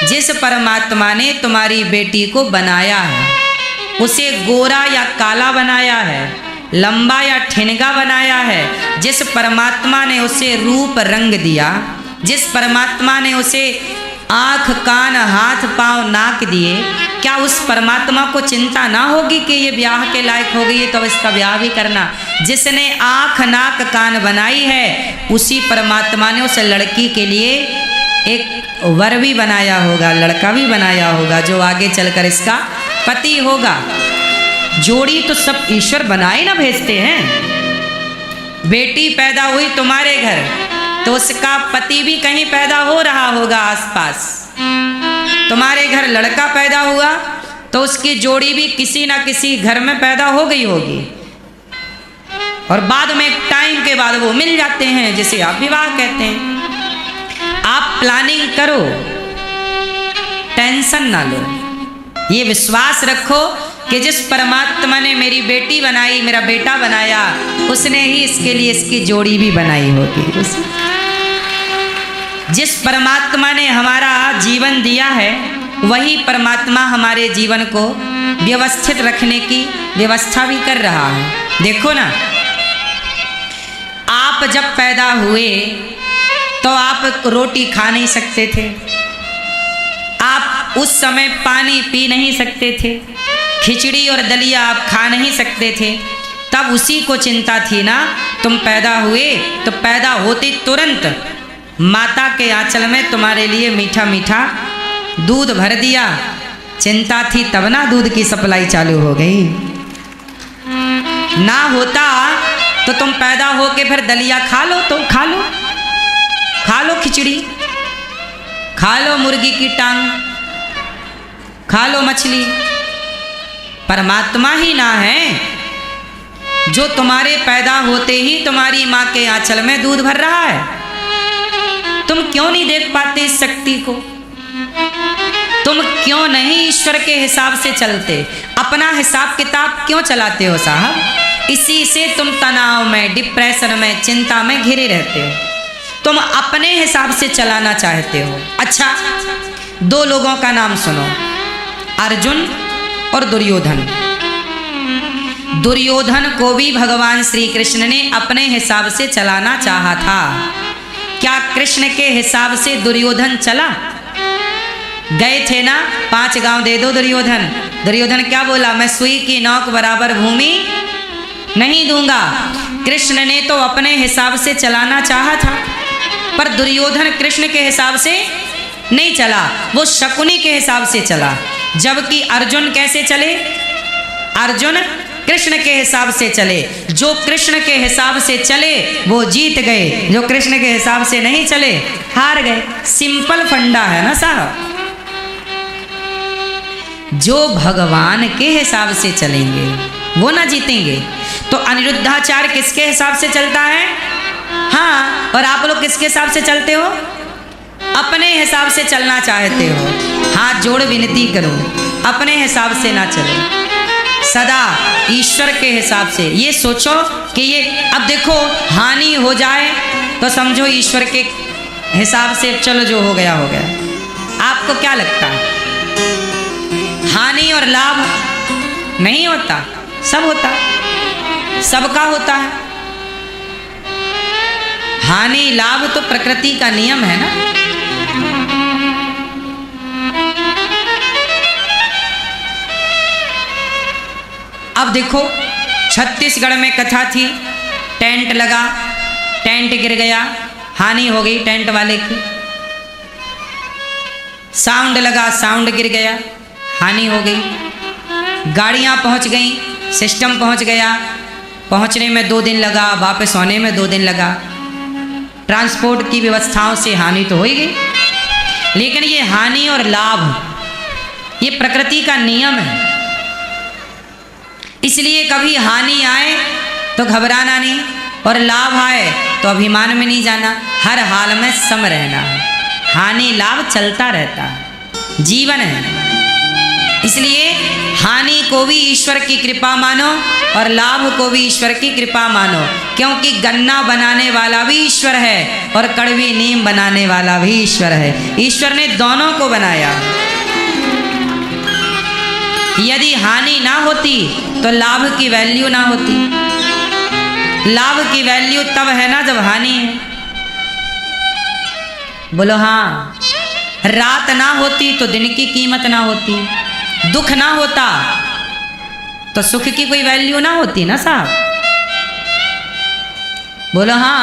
जिस परमात्मा ने तुम्हारी बेटी को बनाया है, उसे गोरा या काला बनाया है, लंबा या ठिनगा बनाया है, जिस परमात्मा ने उसे रूप रंग दिया, जिस परमात्मा ने उसे आँख कान हाथ पाँव नाक दिए, क्या उस परमात्मा को चिंता ना होगी कि ये ब्याह के लायक हो गई है तो इसका ब्याह भी करना? जिसने आँख नाक कान बनाई है, उसी परमात्मा ने उस लड़की के लिए एक वर भी बनाया होगा, लड़का भी बनाया होगा, जो आगे चलकर इसका पति होगा। जोड़ी तो सब ईश्वर बनाए ना भेजते हैं। बेटी पैदा हुई तुम्हारे घर तो उसका पति भी कहीं पैदा हो रहा होगा आसपास। तुम्हारे घर लड़का पैदा हुआ तो उसकी जोड़ी भी किसी ना किसी घर में पैदा हो गई होगी, और बाद में एक टाइम के बाद वो मिल जाते हैं, जिसे आप विवाह कहते हैं। आप प्लानिंग करो, टेंशन ना लो, ये विश्वास रखो कि जिस परमात्मा ने मेरी बेटी बनाई, मेरा बेटा बनाया, उसने ही इसके लिए इसकी जोड़ी भी बनाई होगी। जिस परमात्मा ने हमारा जीवन दिया है, वही परमात्मा हमारे जीवन को व्यवस्थित रखने की व्यवस्था भी कर रहा है। देखो ना, आप जब पैदा हुए तो आप रोटी खा नहीं सकते थे, आप उस समय पानी पी नहीं सकते थे, खिचड़ी और दलिया आप खा नहीं सकते थे। तब उसी को चिंता थी ना, तुम पैदा हुए तो पैदा होते तुरंत माता के आंचल में तुम्हारे लिए मीठा मीठा दूध भर दिया। चिंता थी तब ना दूध की सप्लाई चालू हो गई। ना होता तो तुम पैदा होके फिर दलिया खा लो, तो खा लो, खा लो खिचड़ी, खा लो मुर्गी की टांग, खा लो मछली। परमात्मा ही ना है जो तुम्हारे पैदा होते ही तुम्हारी माँ के आंचल में दूध भर रहा है? तुम क्यों नहीं देख पाते इस शक्ति को? तुम क्यों नहीं ईश्वर के हिसाब से चलते? अपना हिसाब किताब क्यों चलाते हो साहब? इसी से तुम तनाव में, डिप्रेशन में, चिंता में घिरे रहते हो। तुम अपने हिसाब से चलाना चाहते हो। अच्छा, दो लोगों का नाम सुनो, अर्जुन और दुर्योधन। दुर्योधन को भी भगवान श्री कृष्ण ने अपने हिसाब से चलाना चाहा था। क्या कृष्ण के हिसाब से दुर्योधन चला? गए थे ना, 5 गांव दे दो दुर्योधन। दुर्योधन क्या बोला? मैं सुई की नोक बराबर भूमि नहीं दूंगा। कृष्ण ने तो अपने हिसाब से चलाना चाहा था, पर दुर्योधन कृष्ण के हिसाब से नहीं चला, वो शकुनी के हिसाब से चला। जबकि अर्जुन कैसे चले? अर्जुन कृष्ण के हिसाब से चले। जो कृष्ण के हिसाब से चले वो जीत गए, जो कृष्ण के हिसाब से नहीं चले हार गए। सिंपल फंडा है ना साहब। जो भगवान के हिसाब से चलेंगे वो ना जीतेंगे। तो अनिरुद्धाचार्य किसके हिसाब से चलता है? हाँ, और आप लोग किसके हिसाब से चलते हो? अपने हिसाब से चलना चाहते हो। हाथ जोड़ विनती करो, अपने हिसाब से ना चलो, सदा ईश्वर के हिसाब से। ये सोचो कि ये अब देखो हानि हो जाए तो समझो ईश्वर के हिसाब से चलो, जो हो गया हो गया। आपको क्या लगता है? हानि और लाभ नहीं होता? सब होता, सबका होता है। हानि लाभ तो प्रकृति का नियम है ना। अब देखो, छत्तीसगढ़ में कथा थी, टेंट लगा, टेंट गिर गया, हानि हो गई टेंट वाले की। साउंड लगा, साउंड गिर गया, हानि हो गई। गाड़ियां पहुंच गई, सिस्टम पहुंच गया, पहुंचने में 2 दिन लगा, वापस होने में 2 दिन लगा। ट्रांसपोर्ट की व्यवस्थाओं से हानि तो हो ही गई, लेकिन ये हानि और लाभ ये प्रकृति का नियम है। इसलिए कभी हानि आए तो घबराना नहीं, और लाभ आए तो अभिमान में नहीं जाना। हर हाल में सम रहना है। हानि लाभ चलता रहता है, जीवन है। इसलिए हानि को भी ईश्वर की कृपा मानो और लाभ को भी ईश्वर की कृपा मानो, क्योंकि गन्ना बनाने वाला भी ईश्वर है और कड़वी नीम बनाने वाला भी ईश्वर है। ईश्वर ने दोनों को बनाया। यदि हानि ना होती तो लाभ की वैल्यू ना होती। लाभ की वैल्यू तब है ना जब हानि है। बोलो हाँ। रात ना होती तो दिन की कीमत ना होती, दुख ना होता तो सुख की कोई वैल्यू ना होती ना साहब। बोलो हाँ।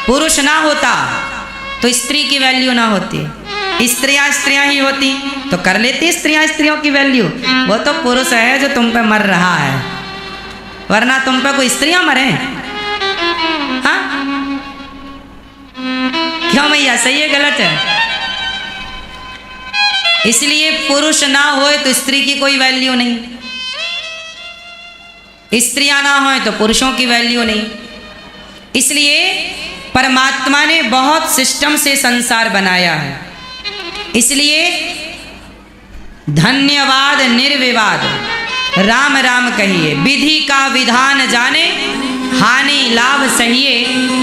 पुरुष ना होता तो स्त्री की वैल्यू ना होती, स्त्रियां ही होती तो कर लेती स्त्रियों की वैल्यू। वो तो पुरुष है जो तुम पे मर रहा है, वरना तुम पे कोई स्त्रियां मरे? हाँ क्यों भैया, सही है गलत है? इसलिए पुरुष ना होए तो स्त्री की कोई वैल्यू नहीं, स्त्रियां ना होए तो पुरुषों की वैल्यू नहीं। इसलिए परमात्मा ने बहुत सिस्टम से संसार बनाया है। इसलिए धन्यवाद निर्विवाद राम राम कहिए, विधि का विधान जाने, हानि लाभ सहिए,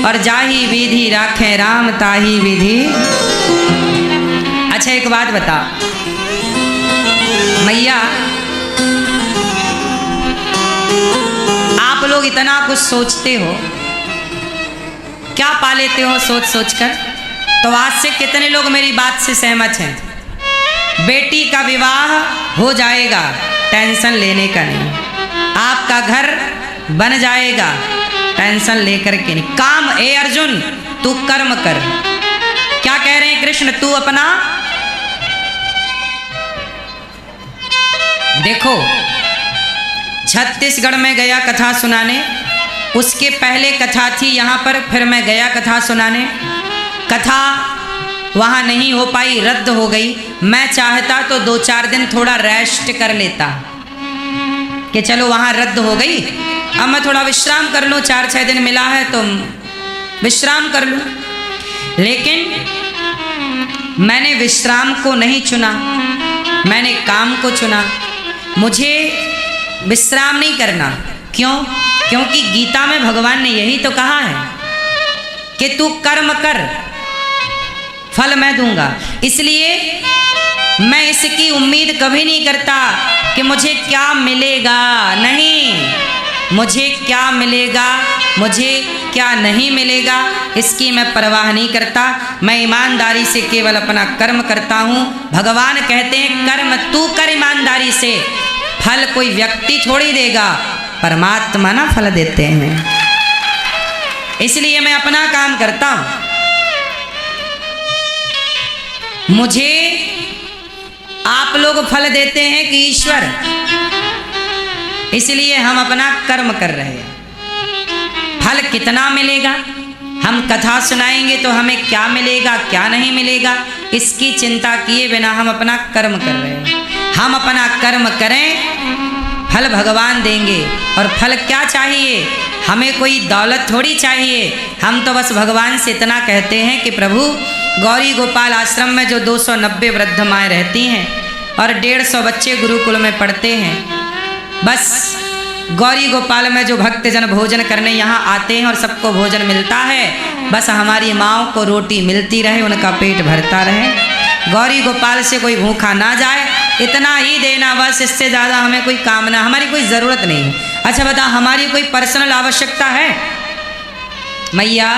और जाही विधि राखे राम ताही विधि। अच्छा एक बात बता मैया, आप लोग इतना कुछ सोचते हो, क्या पा लेते हो सोच सोच कर? तो आज से कितने लोग मेरी बात से सहमत हैं? बेटी का विवाह हो जाएगा, टेंशन लेने का नहीं। आपका घर बन जाएगा, टेंशन लेकर के नहीं। काम ए अर्जुन तू कर्म कर। क्या कह रहे हैं कृष्ण? तू अपना देखो, छत्तीसगढ़ में गया कथा सुनाने, उसके पहले कथा थी यहाँ पर, फिर मैं गया कथा सुनाने। कथा वहाँ नहीं हो पाई, रद्द हो गई। मैं चाहता तो 2-4 दिन थोड़ा रेस्ट कर लेता, कि चलो वहाँ रद्द हो गई, अब मैं थोड़ा विश्राम कर लूँ, 4-6 दिन मिला है तो विश्राम कर लूँ। लेकिन मैंने विश्राम को नहीं चुना, मैंने काम को चुना। मुझे विश्राम नहीं करना। क्यों? क्योंकि गीता में भगवान ने यही तो कहा है कि तू कर्म कर, फल मैं दूंगा। इसलिए मैं इसकी उम्मीद कभी नहीं करता कि मुझे क्या मिलेगा, नहीं, मुझे क्या मिलेगा, मुझे क्या नहीं मिलेगा, इसकी मैं परवाह नहीं करता। मैं ईमानदारी से केवल अपना कर्म करता हूँ। भगवान कहते हैं कर्म तू कर ईमानदारी से, फल कोई व्यक्ति थोड़ी देगा, परमात्मा ना फल देते हैं। इसलिए मैं अपना काम करता हूँ। मुझे आप लोग फल देते हैं कि ईश्वर? इसलिए हम अपना कर्म कर रहे हैं। फल कितना मिलेगा, हम कथा सुनाएंगे तो हमें क्या मिलेगा क्या नहीं मिलेगा, इसकी चिंता किए बिना हम अपना कर्म कर रहे हैं। हम अपना कर्म करें, फल भगवान देंगे। और फल क्या चाहिए? हमें कोई दौलत थोड़ी चाहिए। हम तो बस भगवान से इतना कहते हैं कि प्रभु, गौरी गोपाल आश्रम में जो 290 वृद्ध माएँ रहती हैं और 150 बच्चे गुरुकुल में पढ़ते हैं, बस गौरी गोपाल में जो भक्तजन भोजन करने यहाँ आते हैं और सबको भोजन मिलता है, बस हमारी माँओं को रोटी मिलती रहे, उनका पेट भरता रहे। गौरी गोपाल से कोई भूखा ना जाए, इतना ही देना बस। इससे ज़्यादा हमें कोई कामना, हमारी कोई ज़रूरत नहीं है। अच्छा बता, हमारी कोई पर्सनल आवश्यकता है मैया?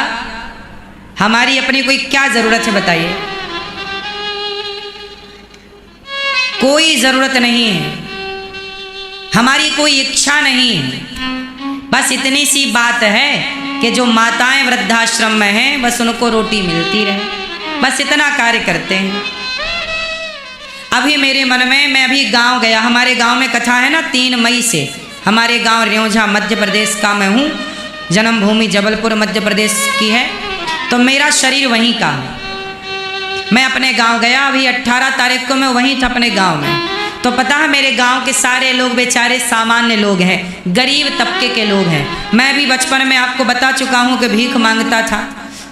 हमारी अपनी कोई क्या ज़रूरत है बताइए? कोई ज़रूरत नहीं है, हमारी कोई इच्छा नहीं है। बस इतनी सी बात है कि जो माताएं वृद्धाश्रम में हैं, बस उनको रोटी मिलती रहे, बस इतना कार्य करते हैं। अभी मेरे मन में, मैं अभी गांव गया, हमारे गांव में कथा है ना 3 मई से, हमारे गांव रेौझा मध्य प्रदेश का मैं हूँ। जन्मभूमि जबलपुर मध्य प्रदेश की है, तो मेरा शरीर वहीं का है। मैं अपने गांव गया, अभी 18 तारीख को मैं वहीं था अपने गांव में। तो पता है मेरे गांव के सारे लोग बेचारे सामान्य लोग हैं, गरीब तबके के लोग हैं। मैं भी बचपन में आपको बता चुका हूँ कि भीख मांगता था,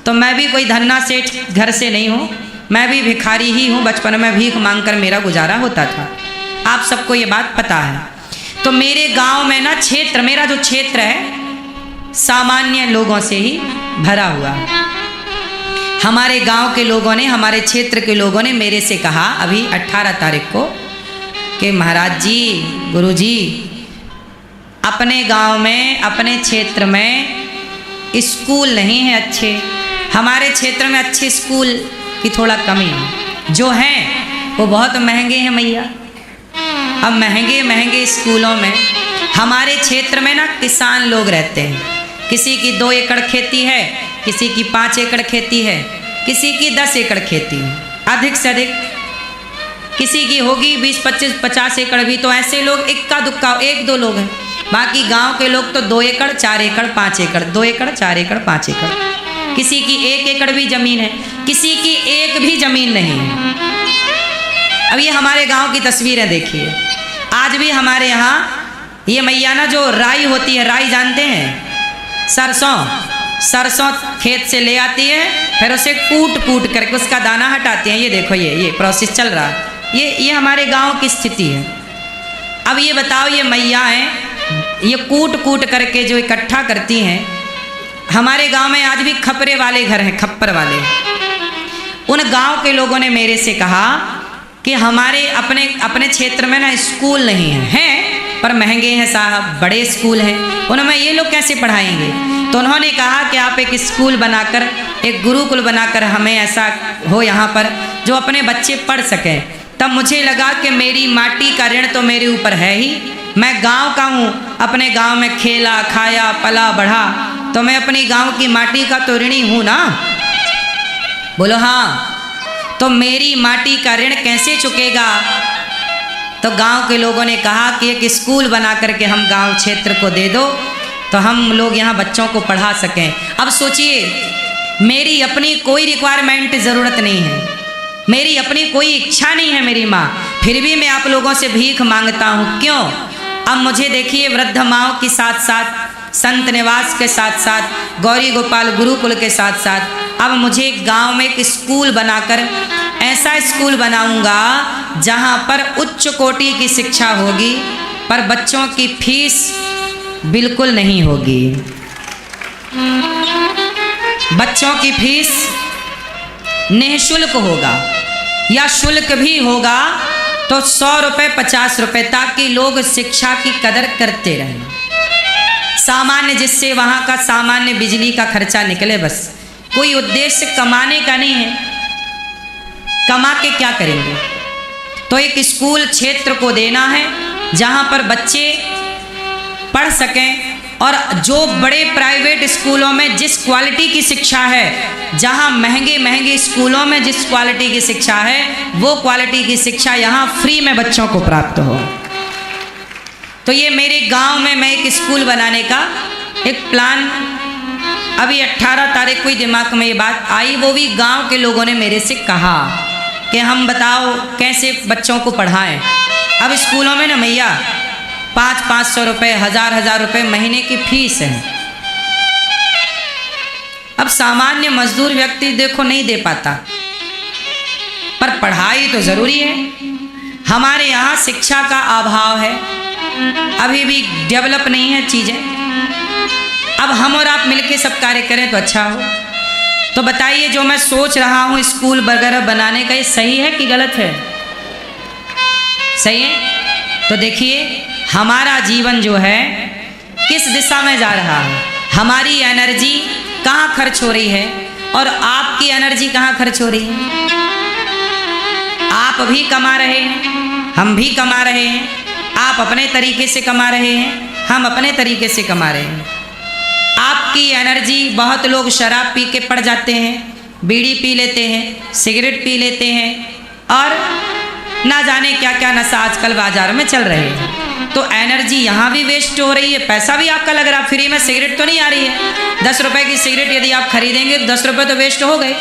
तो मैं भी कोई धन्ना सेठ घर से नहीं हूँ, मैं भी भिखारी ही हूँ। बचपन में भीख मांगकर मेरा गुजारा होता था, आप सबको ये बात पता है। तो मेरे गांव में ना क्षेत्र, मेरा जो क्षेत्र है सामान्य लोगों से ही भरा हुआ है। हमारे गांव के लोगों ने, हमारे क्षेत्र के लोगों ने मेरे से कहा अभी 18 तारीख को कि महाराज जी, गुरु जी, अपने गांव में, अपने क्षेत्र में स्कूल नहीं है अच्छे। हमारे क्षेत्र में अच्छे स्कूल की थोड़ा कमी है, जो हैं वो बहुत महंगे हैं मैया। अब महंगे महंगे स्कूलों में हमारे क्षेत्र में ना किसान लोग रहते हैं। किसी की 2 एकड़ खेती है, किसी की 5 एकड़ खेती है, किसी की 10 एकड़ खेती है, अधिक से अधिक किसी की होगी 20, 25, 50 एकड़ भी। तो ऐसे लोग इक्का दुक्का 1-2 लोग हैं। बाकी गांव के लोग तो 2 एकड़ 4 एकड़ 5 एकड़, 2 एकड़ 4 एकड़ 5 एकड़, किसी की 1 एकड़ भी जमीन है, किसी की 1 भी जमीन नहीं है। अब ये हमारे गांव की तस्वीरें देखिए। आज भी हमारे यहाँ ये मैया ना जो राई होती है, राई जानते हैं, सरसों खेत से ले आती है, फिर उसे कूट करके उसका दाना हटाती हैं। ये देखो, ये प्रोसेस चल रहा है। ये हमारे गांव की स्थिति है। अब ये बताओ, ये मैया हैं, ये कूट करके जो इकट्ठा करती हैं। हमारे गांव में आज भी खपरे वाले घर हैं, खप्पर वाले। उन गांव के लोगों ने मेरे से कहा कि हमारे अपने क्षेत्र में ना स्कूल नहीं हैं पर महंगे हैं साहब, बड़े स्कूल हैं, उनमें ये लोग कैसे पढ़ाएंगे। तो उन्होंने कहा कि आप एक स्कूल बनाकर, एक गुरुकुल बनाकर हमें ऐसा हो यहाँ पर जो अपने बच्चे पढ़ सकें। तब मुझे लगा कि मेरी माटी का ऋण तो मेरे ऊपर है ही। मैं गांव का हूँ, अपने गांव में खेला खाया पला बढ़ा, तो मैं अपनी गांव की माटी का तो ऋणी हूँ ना। बोलो हाँ। तो मेरी माटी का ऋण कैसे चुकेगा। तो गांव के लोगों ने कहा कि एक स्कूल बना करके हम गांव क्षेत्र को दे दो, तो हम लोग यहाँ बच्चों को पढ़ा सकें। अब सोचिए, मेरी अपनी कोई रिक्वायरमेंट ज़रूरत नहीं है, मेरी अपनी कोई इच्छा नहीं है मेरी माँ, फिर भी मैं आप लोगों से भीख मांगता हूँ। क्यों? अब मुझे देखिए, वृद्ध माँओं के साथ साथ, संत निवास के साथ साथ, गौरी गोपाल गुरुकुल के साथ साथ, अब मुझे गांव में एक स्कूल बनाकर, ऐसा स्कूल बनाऊंगा जहां पर उच्च कोटि की शिक्षा होगी, पर बच्चों की फीस बिल्कुल नहीं होगी। बच्चों की फीस निःशुल्क होगा, या शुल्क भी होगा तो 100 रुपये 50 रुपये, ताकि लोग शिक्षा की कदर करते रहें। सामान्य, जिससे वहाँ का सामान्य बिजली का खर्चा निकले, बस। कोई उद्देश्य कमाने का नहीं है, कमा के क्या करेंगे। तो एक स्कूल क्षेत्र को देना है जहाँ पर बच्चे पढ़ सकें, और जो बड़े प्राइवेट स्कूलों में जिस क्वालिटी की शिक्षा है, जहाँ महंगे महंगे स्कूलों में जिस क्वालिटी की शिक्षा है, वो क्वालिटी की शिक्षा यहाँ फ्री में बच्चों को प्राप्त हो। तो ये मेरे गांव में मैं एक स्कूल बनाने का एक प्लान, अभी 18 तारीख को ही दिमाग में ये बात आई। वो भी गांव के लोगों ने मेरे से कहा कि हम बताओ कैसे बच्चों को पढ़ाएं। अब स्कूलों में ना मैया 500-500 रुपये, 1000-1000 रुपये महीने की फीस है। अब सामान्य मजदूर व्यक्ति देखो नहीं दे पाता, पर पढ़ाई तो ज़रूरी है। हमारे यहाँ शिक्षा का अभाव है, अभी भी डेवलप नहीं है चीज़ें। अब हम और आप मिलके सब कार्य करें तो अच्छा हो। तो बताइए, जो मैं सोच रहा हूँ स्कूल वगैरह बनाने का, ये सही है कि गलत है? सही है। तो देखिए, हमारा जीवन जो है किस दिशा में जा रहा है, हमारी एनर्जी कहाँ खर्च हो रही है, और आपकी एनर्जी कहाँ खर्च हो रही है। आप भी कमा रहे हैं, हम भी कमा रहे हैं, आप अपने तरीके से कमा रहे हैं, हम अपने तरीके से कमा रहे हैं। आपकी एनर्जी, बहुत लोग शराब पी के पड़ जाते हैं, बीड़ी पी लेते हैं, सिगरेट पी लेते हैं, और ना जाने क्या क्या नशा आजकल बाजार में चल रहे हैं। तो एनर्जी यहाँ भी वेस्ट हो रही है, पैसा भी आपका लग रहा। फ्री में सिगरेट तो नहीं आ रही है। 10 रुपए की सिगरेट यदि आप खरीदेंगे तो 10 रुपए तो वेस्ट हो गए।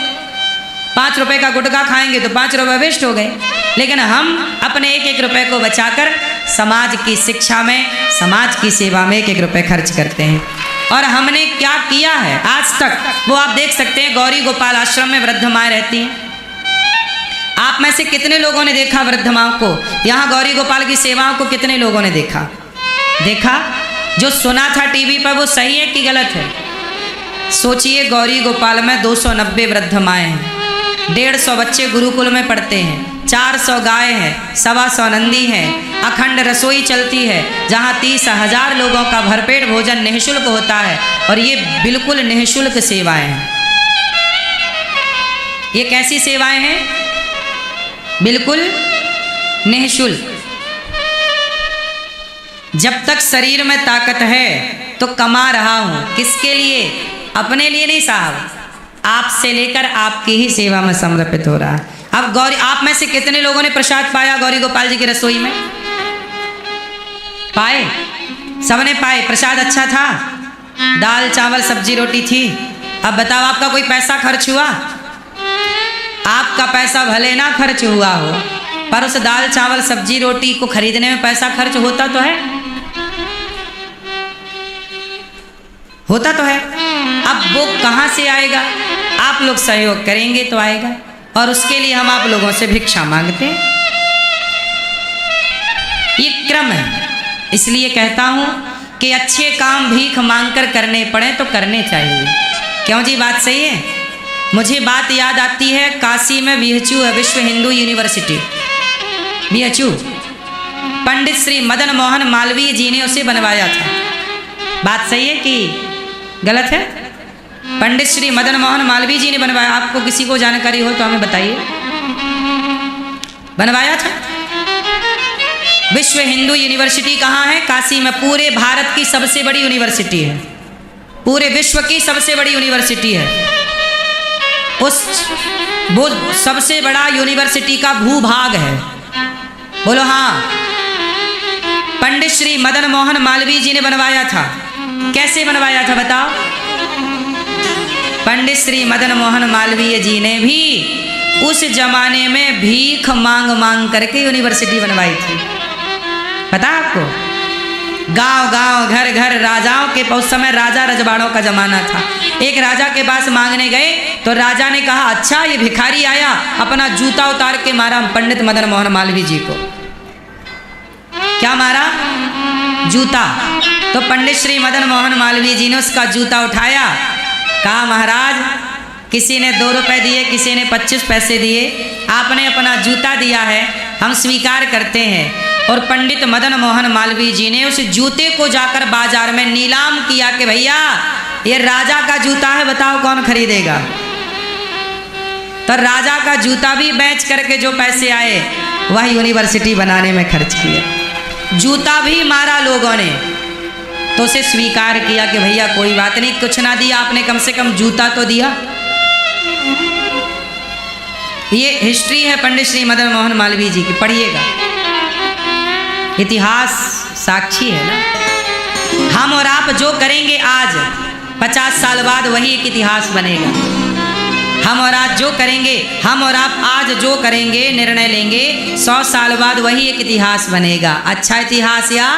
5 रुपए का गुटखा खाएंगे तो 5 रुपए वेस्ट हो गए। लेकिन हम अपने 1-1 रुपए को बचाकर समाज की शिक्षा में, समाज की सेवा में 1-1 रुपए खर्च करते हैं। और हमने क्या किया है आज तक, वो आप देख सकते हैं। गौरी गोपाल आश्रम में वृद्ध माएँ रहती हैं। आप में से कितने लोगों ने देखा वृद्ध माओं को? यहाँ गौरी गोपाल की सेवाओं को कितने लोगों ने देखा? जो सुना था टीवी पर वो सही है कि गलत है? सोचिए, गौरी गोपाल में 290 वृद्ध माएँ हैं, 150 बच्चे गुरुकुल में पढ़ते हैं, 400 गाय हैं, 125 नंदी हैं, अखंड रसोई चलती है जहाँ 30,000 लोगों का भरपेट भोजन निःशुल्क होता है। और ये बिल्कुल निःशुल्क सेवाएं हैं। ये कैसी सेवाएं हैं? बिल्कुल निःशुल्क। जब तक शरीर में ताकत है तो कमा रहा हूं। किसके लिए? अपने लिए नहीं साहब, आपसे लेकर आपकी ही सेवा में समर्पित हो रहा है। अब गौरी, आप में से कितने लोगों ने प्रसाद पाया गौरी गोपाल जी की रसोई में? पाए? सबने पाए। प्रसाद अच्छा था, दाल चावल सब्जी रोटी थी। अब बताओ, आपका कोई पैसा खर्च हुआ? आपका पैसा भले ना खर्च हुआ हो, पर उस दाल चावल सब्जी रोटी को खरीदने में पैसा खर्च होता तो है, होता तो है। अब वो कहाँ से आएगा? आप लोग सहयोग करेंगे तो आएगा, और उसके लिए हम आप लोगों से भिक्षा मांगते हैं। ये क्रम है। इसलिए कहता हूं कि अच्छे काम भीख मांगकर करने पड़े तो करने चाहिए। क्यों जी? बात सही है। मुझे बात याद आती है, काशी में बीएचयू है, विश्व हिंदू यूनिवर्सिटी, बीएचयू। पंडित श्री मदन मोहन मालवीय जी ने उसे बनवाया था। बात सही है कि गलत है? पंडित श्री मदन मोहन मालवीय जी ने बनवाया। आपको किसी को जानकारी हो तो हमें बताइए। बनवाया था। विश्व हिंदू यूनिवर्सिटी कहाँ है? काशी में। पूरे भारत की सबसे बड़ी यूनिवर्सिटी है, पूरे विश्व की सबसे बड़ी यूनिवर्सिटी है। वो सबसे बड़ा यूनिवर्सिटी का भूभाग है। बोलो हाँ। पंडित श्री मदन मोहन मालवीय जी ने बनवाया था। कैसे बनवाया था बताओ? पंडित श्री मदन मोहन मालवीय जी ने भी उस जमाने में भीख मांग मांग करके यूनिवर्सिटी बनवाई थी। पता आपको? गांव गांव घर घर राजाओं के, उस समय राजा रजवाड़ों का जमाना था। एक राजा के पास मांगने गए तो राजा ने कहा, अच्छा ये भिखारी आया, अपना जूता उतार के मारा पंडित मदन मोहन मालवीय जी को। क्या मारा? जूता। तो पंडित श्री मदन मोहन मालवीय जी ने उसका जूता उठाया, कहा महाराज, किसी ने 2 रुपए दिए, किसी ने 25 पैसे दिए, आपने अपना जूता दिया है, हम स्वीकार करते हैं। और पंडित मदन मोहन मालवीय जी ने उस जूते को जाकर बाजार में नीलाम किया कि भैया ये राजा का जूता है, बताओ कौन खरीदेगा। तो राजा का जूता भी बेच करके जो पैसे आए वह यूनिवर्सिटी बनाने में खर्च किया। जूता भी मारा लोगों ने, तो उसे स्वीकार किया कि भैया कोई बात नहीं, कुछ ना दिया आपने, कम से कम जूता तो दिया। ये हिस्ट्री है पंडित श्री मदन मोहन मालवीय जी की, पढ़िएगा। इतिहास साक्षी है ना। हम और आप जो करेंगे आज, 50 साल बाद वही एक इतिहास बनेगा। हम और आज जो करेंगे, हम और आप आज जो करेंगे, निर्णय लेंगे, 100 साल बाद वही एक इतिहास बनेगा। अच्छा इतिहास या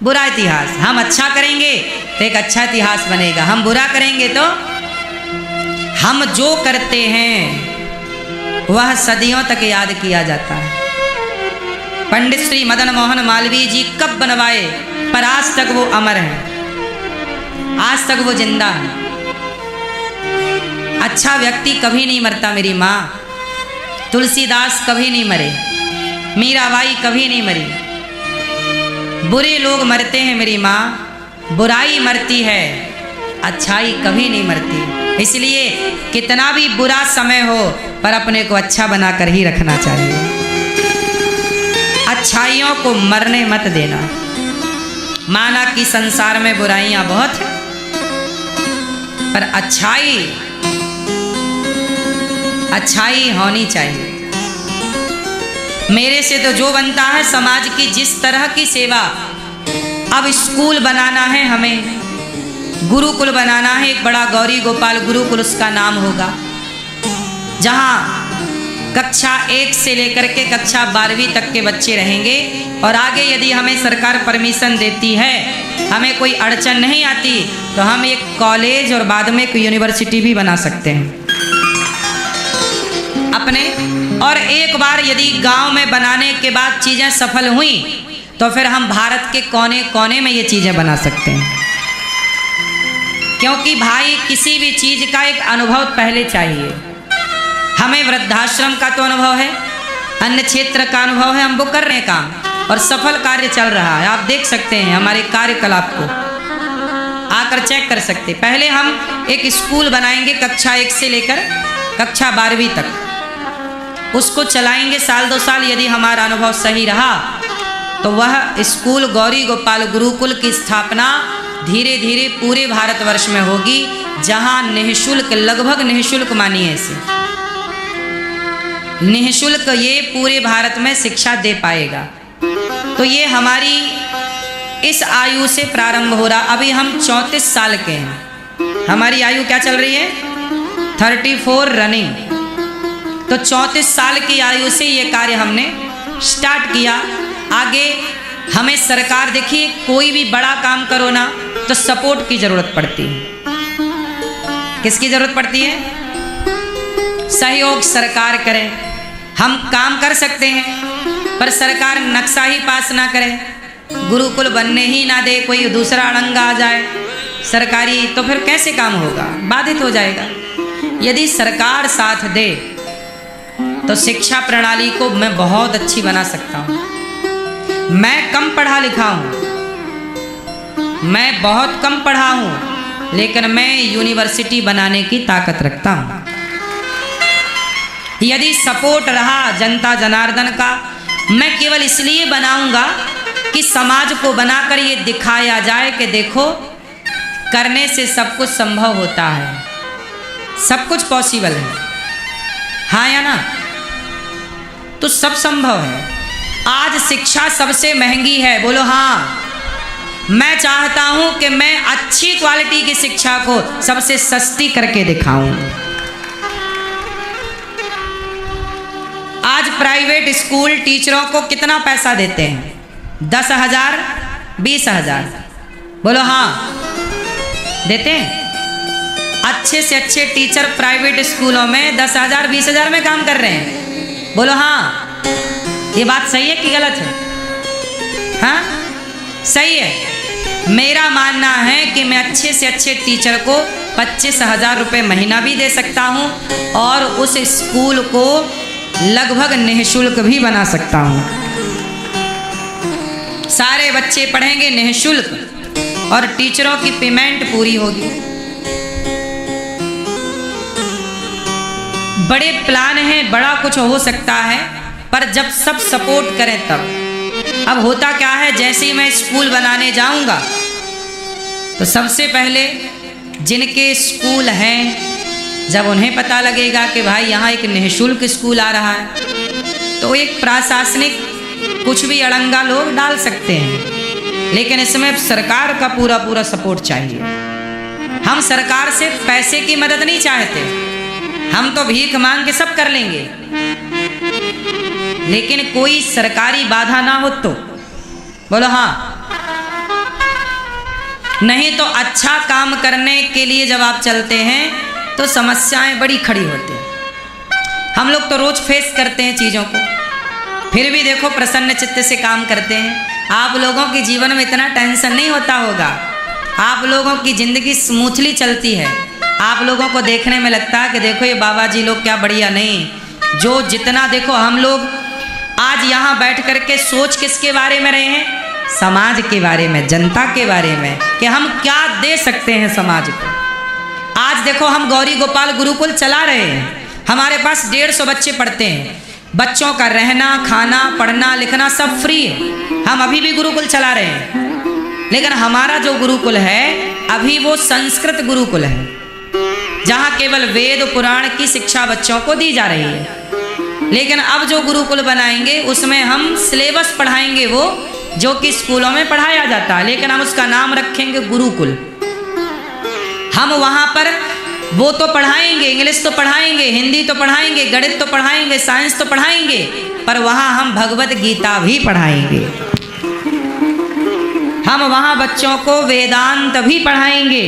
बुरा इतिहास? हम अच्छा करेंगे तो एक अच्छा इतिहास बनेगा, हम बुरा करेंगे तो हम जो करते हैं वह सदियों तक याद किया जाता है। पंडित श्री मदन मोहन मालवीय जी कब बनवाए, पर आज तक वो अमर हैं, आज तक वो जिंदा है। अच्छा व्यक्ति कभी नहीं मरता मेरी माँ। तुलसीदास कभी नहीं मरे, मीराबाई कभी नहीं मरी। बुरे लोग मरते हैं मेरी माँ, बुराई मरती है, अच्छाई कभी नहीं मरती। इसलिए कितना भी बुरा समय हो पर अपने को अच्छा बनाकर ही रखना चाहिए। अच्छाइयों को मरने मत देना। माना कि संसार में बुराइयां बहुत हैं, पर अच्छाई होनी चाहिए। मेरे से तो जो बनता है समाज की जिस तरह की सेवा। अब स्कूल बनाना है हमें, गुरुकुल बनाना है, एक बड़ा गौरी गोपाल गुरुकुल उसका नाम होगा, जहाँ कक्षा 1 से लेकर के कक्षा 12वीं तक के बच्चे रहेंगे। और आगे यदि हमें सरकार परमिशन देती है, हमें कोई अड़चन नहीं आती, तो हम एक कॉलेज और बाद में एक यूनिवर्सिटी भी बना सकते हैं अपने। और एक बार यदि गांव में बनाने के बाद चीज़ें सफल हुई, तो फिर हम भारत के कोने कोने में ये चीज़ें बना सकते हैं। क्योंकि भाई किसी भी चीज़ का एक अनुभव पहले चाहिए। हमें वृद्धाश्रम का तो अनुभव है, अन्य क्षेत्र का अनुभव है, हम वो कर रहे हैं काम और सफल कार्य चल रहा है। आप देख सकते हैं हमारे कार्यकलाप को आकर चेक कर सकते। पहले हम एक स्कूल बनाएंगे कक्षा 1 से लेकर कक्षा 12वीं तक, उसको चलाएंगे साल 2 साल। यदि हमारा अनुभव सही रहा तो वह स्कूल गौरी गोपाल गुरुकुल की स्थापना धीरे धीरे पूरे भारतवर्ष में होगी, जहाँ निःशुल्क, लगभग निःशुल्क मानिए इसे, निःशुल्क ये पूरे भारत में शिक्षा दे पाएगा। तो ये हमारी इस आयु से प्रारंभ हो रहा। अभी हम 34 साल के हैं, हमारी आयु क्या चल रही है 34 रनिंग। तो 34 साल की आयु से ये कार्य हमने स्टार्ट किया। आगे हमें सरकार, देखिए कोई भी बड़ा काम करो ना तो सपोर्ट की जरूरत पड़ती है। किसकी जरूरत पड़ती है? सहयोग सरकार करे। हम काम कर सकते हैं पर सरकार नक्शा ही पास ना करे, गुरुकुल बनने ही ना दे, कोई दूसरा अड़ंगा आ जाए सरकारी, तो फिर कैसे काम होगा? बाधित हो जाएगा। यदि सरकार साथ दे तो शिक्षा प्रणाली को मैं बहुत अच्छी बना सकता हूँ। मैं कम पढ़ा लिखा हूँ, मैं बहुत कम पढ़ा हूँ, लेकिन मैं यूनिवर्सिटी बनाने की ताकत रखता हूँ। यदि सपोर्ट रहा जनता जनार्दन का, मैं केवल इसलिए बनाऊंगा कि समाज को बनाकर ये दिखाया जाए कि देखो करने से सब कुछ संभव होता है, सब कुछ पॉसिबल है। हाँ या ना? तो सब संभव है। आज शिक्षा सबसे महंगी है, बोलो हाँ। मैं चाहता हूं कि मैं अच्छी क्वालिटी की शिक्षा को सबसे सस्ती करके दिखाऊं। आज प्राइवेट स्कूल टीचरों को कितना पैसा देते हैं? 10,000, 20,000, बोलो हाँ, देते हैं। अच्छे से अच्छे टीचर प्राइवेट स्कूलों में 10,000, 20,000 में काम कर रहे हैं, बोलो हाँ। ये बात सही है कि गलत है? हाँ, सही है। मेरा मानना है कि मैं अच्छे से अच्छे टीचर को 25,000 रुपये महीना भी दे सकता हूँ और उस स्कूल को लगभग निःशुल्क भी बना सकता हूँ। सारे बच्चे पढ़ेंगे निःशुल्क और टीचरों की पेमेंट पूरी होगी। बड़े प्लान हैं, बड़ा कुछ हो सकता है, पर जब सब सपोर्ट करें तब। अब होता क्या है, जैसे ही मैं स्कूल बनाने जाऊंगा तो सबसे पहले जिनके स्कूल हैं, जब उन्हें पता लगेगा कि भाई यहाँ एक निःशुल्क स्कूल आ रहा है, तो एक प्रशासनिक कुछ भी अड़ंगा लोग डाल सकते हैं, लेकिन इसमें सरकार का पूरा पूरा सपोर्ट चाहिए। हम सरकार से पैसे की मदद नहीं चाहते, हम तो भीख मांग के सब कर लेंगे, लेकिन कोई सरकारी बाधा ना हो तो, बोलो हाँ। नहीं तो अच्छा काम करने के लिए जब आप चलते हैं तो समस्याएं बड़ी खड़ी होती हैं। हम लोग तो रोज फेस करते हैं चीज़ों को, फिर भी देखो प्रसन्न चित्त से काम करते हैं। आप लोगों के जीवन में इतना टेंशन नहीं होता होगा, आप लोगों की ज़िंदगी स्मूथली चलती है। आप लोगों को देखने में लगता है कि देखो ये बाबा जी लोग क्या बढ़िया। नहीं, जो जितना देखो हम लोग आज यहाँ बैठ कर के सोच किसके बारे में रहे हैं? समाज के बारे में, जनता के बारे में, कि हम क्या दे सकते हैं समाज को। आज देखो हम गौरी गोपाल गुरुकुल चला रहे हैं, हमारे पास 150 बच्चे पढ़ते हैं, बच्चों का रहना खाना पढ़ना लिखना सब फ्री है। हम अभी भी गुरुकुल चला रहे हैं, लेकिन हमारा जो गुरुकुल है अभी वो संस्कृत गुरुकुल है, जहाँ केवल वेद पुराण की शिक्षा बच्चों को दी जा रही है। लेकिन अब जो गुरुकुल बनाएंगे उसमें हम सिलेबस पढ़ाएंगे वो जो कि स्कूलों में पढ़ाया जाता है, लेकिन हम उसका नाम रखेंगे गुरुकुल। हम वहाँ पर वो तो पढ़ाएंगे, इंग्लिश तो पढ़ाएंगे, हिंदी तो पढ़ाएंगे, गणित तो पढ़ाएंगे, साइंस तो पढ़ाएंगे, पर वहाँ हम भगवत गीता भी पढ़ाएंगे। हम वहाँ बच्चों को वेदांत भी पढ़ाएंगे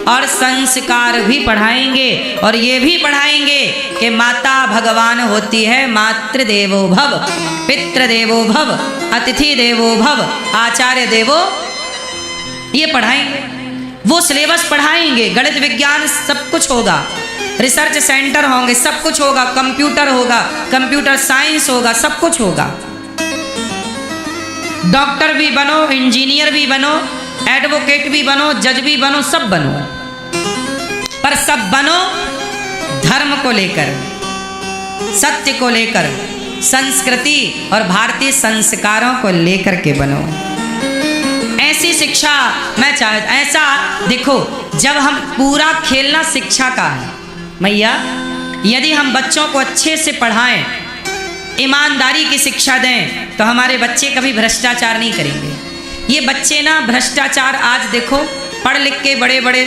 और संस्कार भी पढ़ाएंगे और ये भी पढ़ाएंगे कि माता भगवान होती है, मातृ देवो भव, पितृ देवो भव, अतिथि देवो भव, आचार्य देवो, ये पढ़ाएंगे। वो सिलेबस पढ़ाएंगे, गणित विज्ञान सब कुछ होगा, रिसर्च सेंटर होंगे, सब कुछ होगा, कंप्यूटर होगा, कंप्यूटर साइंस होगा, सब कुछ होगा। डॉक्टर भी बनो, इंजीनियर भी बनो, एडवोकेट भी बनो, जज भी बनो, सब बनो, पर सब बनो धर्म को लेकर, सत्य को लेकर, संस्कृति और भारतीय संस्कारों को लेकर के बनो। ऐसी शिक्षा मैं चाहता, ऐसा देखो, जब हम पूरा खेलना शिक्षा का है मैया, यदि हम बच्चों को अच्छे से पढ़ाएं, ईमानदारी की शिक्षा दें, तो हमारे बच्चे कभी भ्रष्टाचार नहीं करेंगे। ये बच्चे ना भ्रष्टाचार, आज देखो पढ़ लिख के बड़े बड़े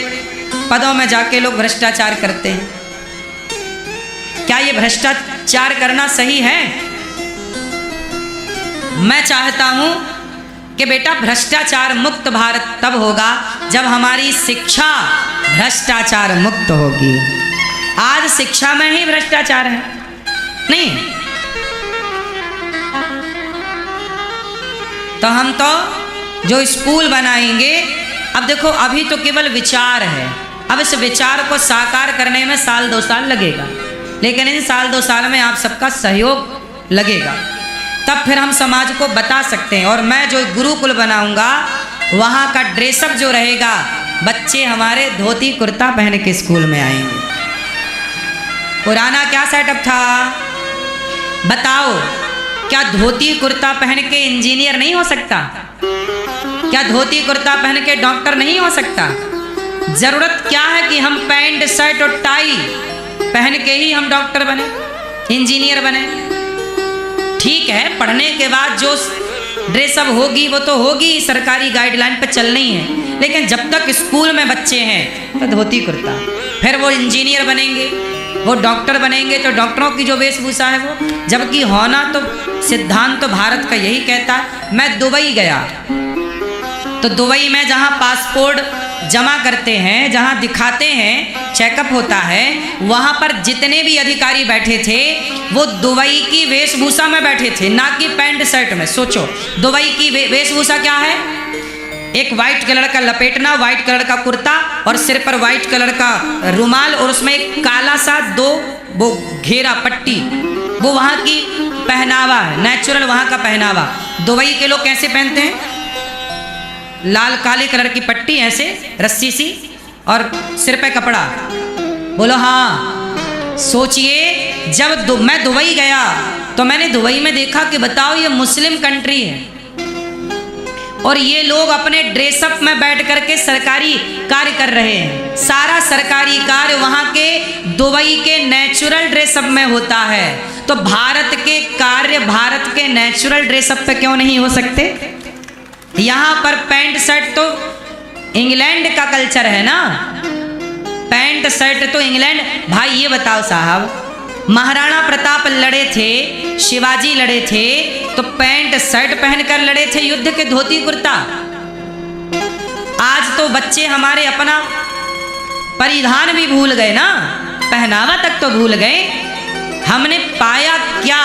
पदों में जाके लोग भ्रष्टाचार करते हैं। क्या ये भ्रष्टाचार करना सही है? मैं चाहता हूं कि बेटा भ्रष्टाचार मुक्त भारत तब होगा जब हमारी शिक्षा भ्रष्टाचार मुक्त होगी। आज शिक्षा में ही भ्रष्टाचार है, नहीं? तो हम तो जो स्कूल बनाएंगे, अब देखो अभी तो केवल विचार है, अब इस विचार को साकार करने में 1-2 साल लगेगा, लेकिन इन 1-2 साल में आप सबका सहयोग लगेगा, तब फिर हम समाज को बता सकते हैं। और मैं जो गुरुकुल बनाऊंगा वहाँ का ड्रेसअप जो रहेगा, बच्चे हमारे धोती कुर्ता पहन के स्कूल में आएंगे। पुराना क्या सेटअप था बताओ? क्या धोती कुर्ता पहन के इंजीनियर नहीं हो सकता? क्या धोती कुर्ता पहन के डॉक्टर नहीं हो सकता? जरूरत क्या है कि हम पैंट शर्ट और टाई पहन के ही हम डॉक्टर बने, इंजीनियर बने? ठीक है, पढ़ने के बाद जो ड्रेसअप होगी वो तो होगी, सरकारी गाइडलाइन पर चलनी है, लेकिन जब तक स्कूल में बच्चे हैं तो धोती कुर्ता, फिर वो इंजीनियर बनेंगे, वो डॉक्टर बनेंगे तो डॉक्टरों की जो वेशभूषा है वो, जबकि होना तो सिद्धांत तो भारत का यही कहता है। मैं दुबई गया तो दुबई में जहाँ पासपोर्ट जमा करते हैं, जहाँ दिखाते हैं, चेकअप होता है, वहाँ पर जितने भी अधिकारी बैठे थे वो दुबई की वेशभूषा में बैठे थे, ना कि पैंट शर्ट में। सोचो दुबई की वेशभूषा क्या है? एक वाइट कलर का लपेटना, वाइट कलर का कुर्ता और सिर पर वाइट कलर का रुमाल और उसमें एक काला सा 2 वो घेरा पट्टी, वो वहाँ की पहनावा है, नेचुरल वहाँ का पहनावा। दुबई के लोग कैसे पहनते हैं? लाल काले कलर की पट्टी ऐसे रस्सी सी और सिर पे कपड़ा। बोलो हाँ। सोचिए जब मैं दुबई गया तो मैंने दुबई में देखा कि बताओ ये मुस्लिम कंट्री है और ये लोग अपने ड्रेसअप में बैठ करके सरकारी कार्य कर रहे हैं। सारा सरकारी कार्य वहाँ के दुबई के नेचुरल ड्रेसअप में होता है, तो भारत के कार्य भारत के नेचुरल ड्रेसअप पे क्यों नहीं हो सकते? यहाँ पर पैंट शर्ट तो इंग्लैंड का कल्चर है ना, पैंट शर्ट तो इंग्लैंड। भाई ये बताओ साहब, महाराणा प्रताप लड़े थे, शिवाजी लड़े थे, तो पैंट शर्ट पहनकर लड़े थे युद्ध के, धोती कुर्ता। आज तो बच्चे हमारे अपना परिधान भी भूल गए ना, पहनावा तक तो भूल गए। हमने पाया क्या,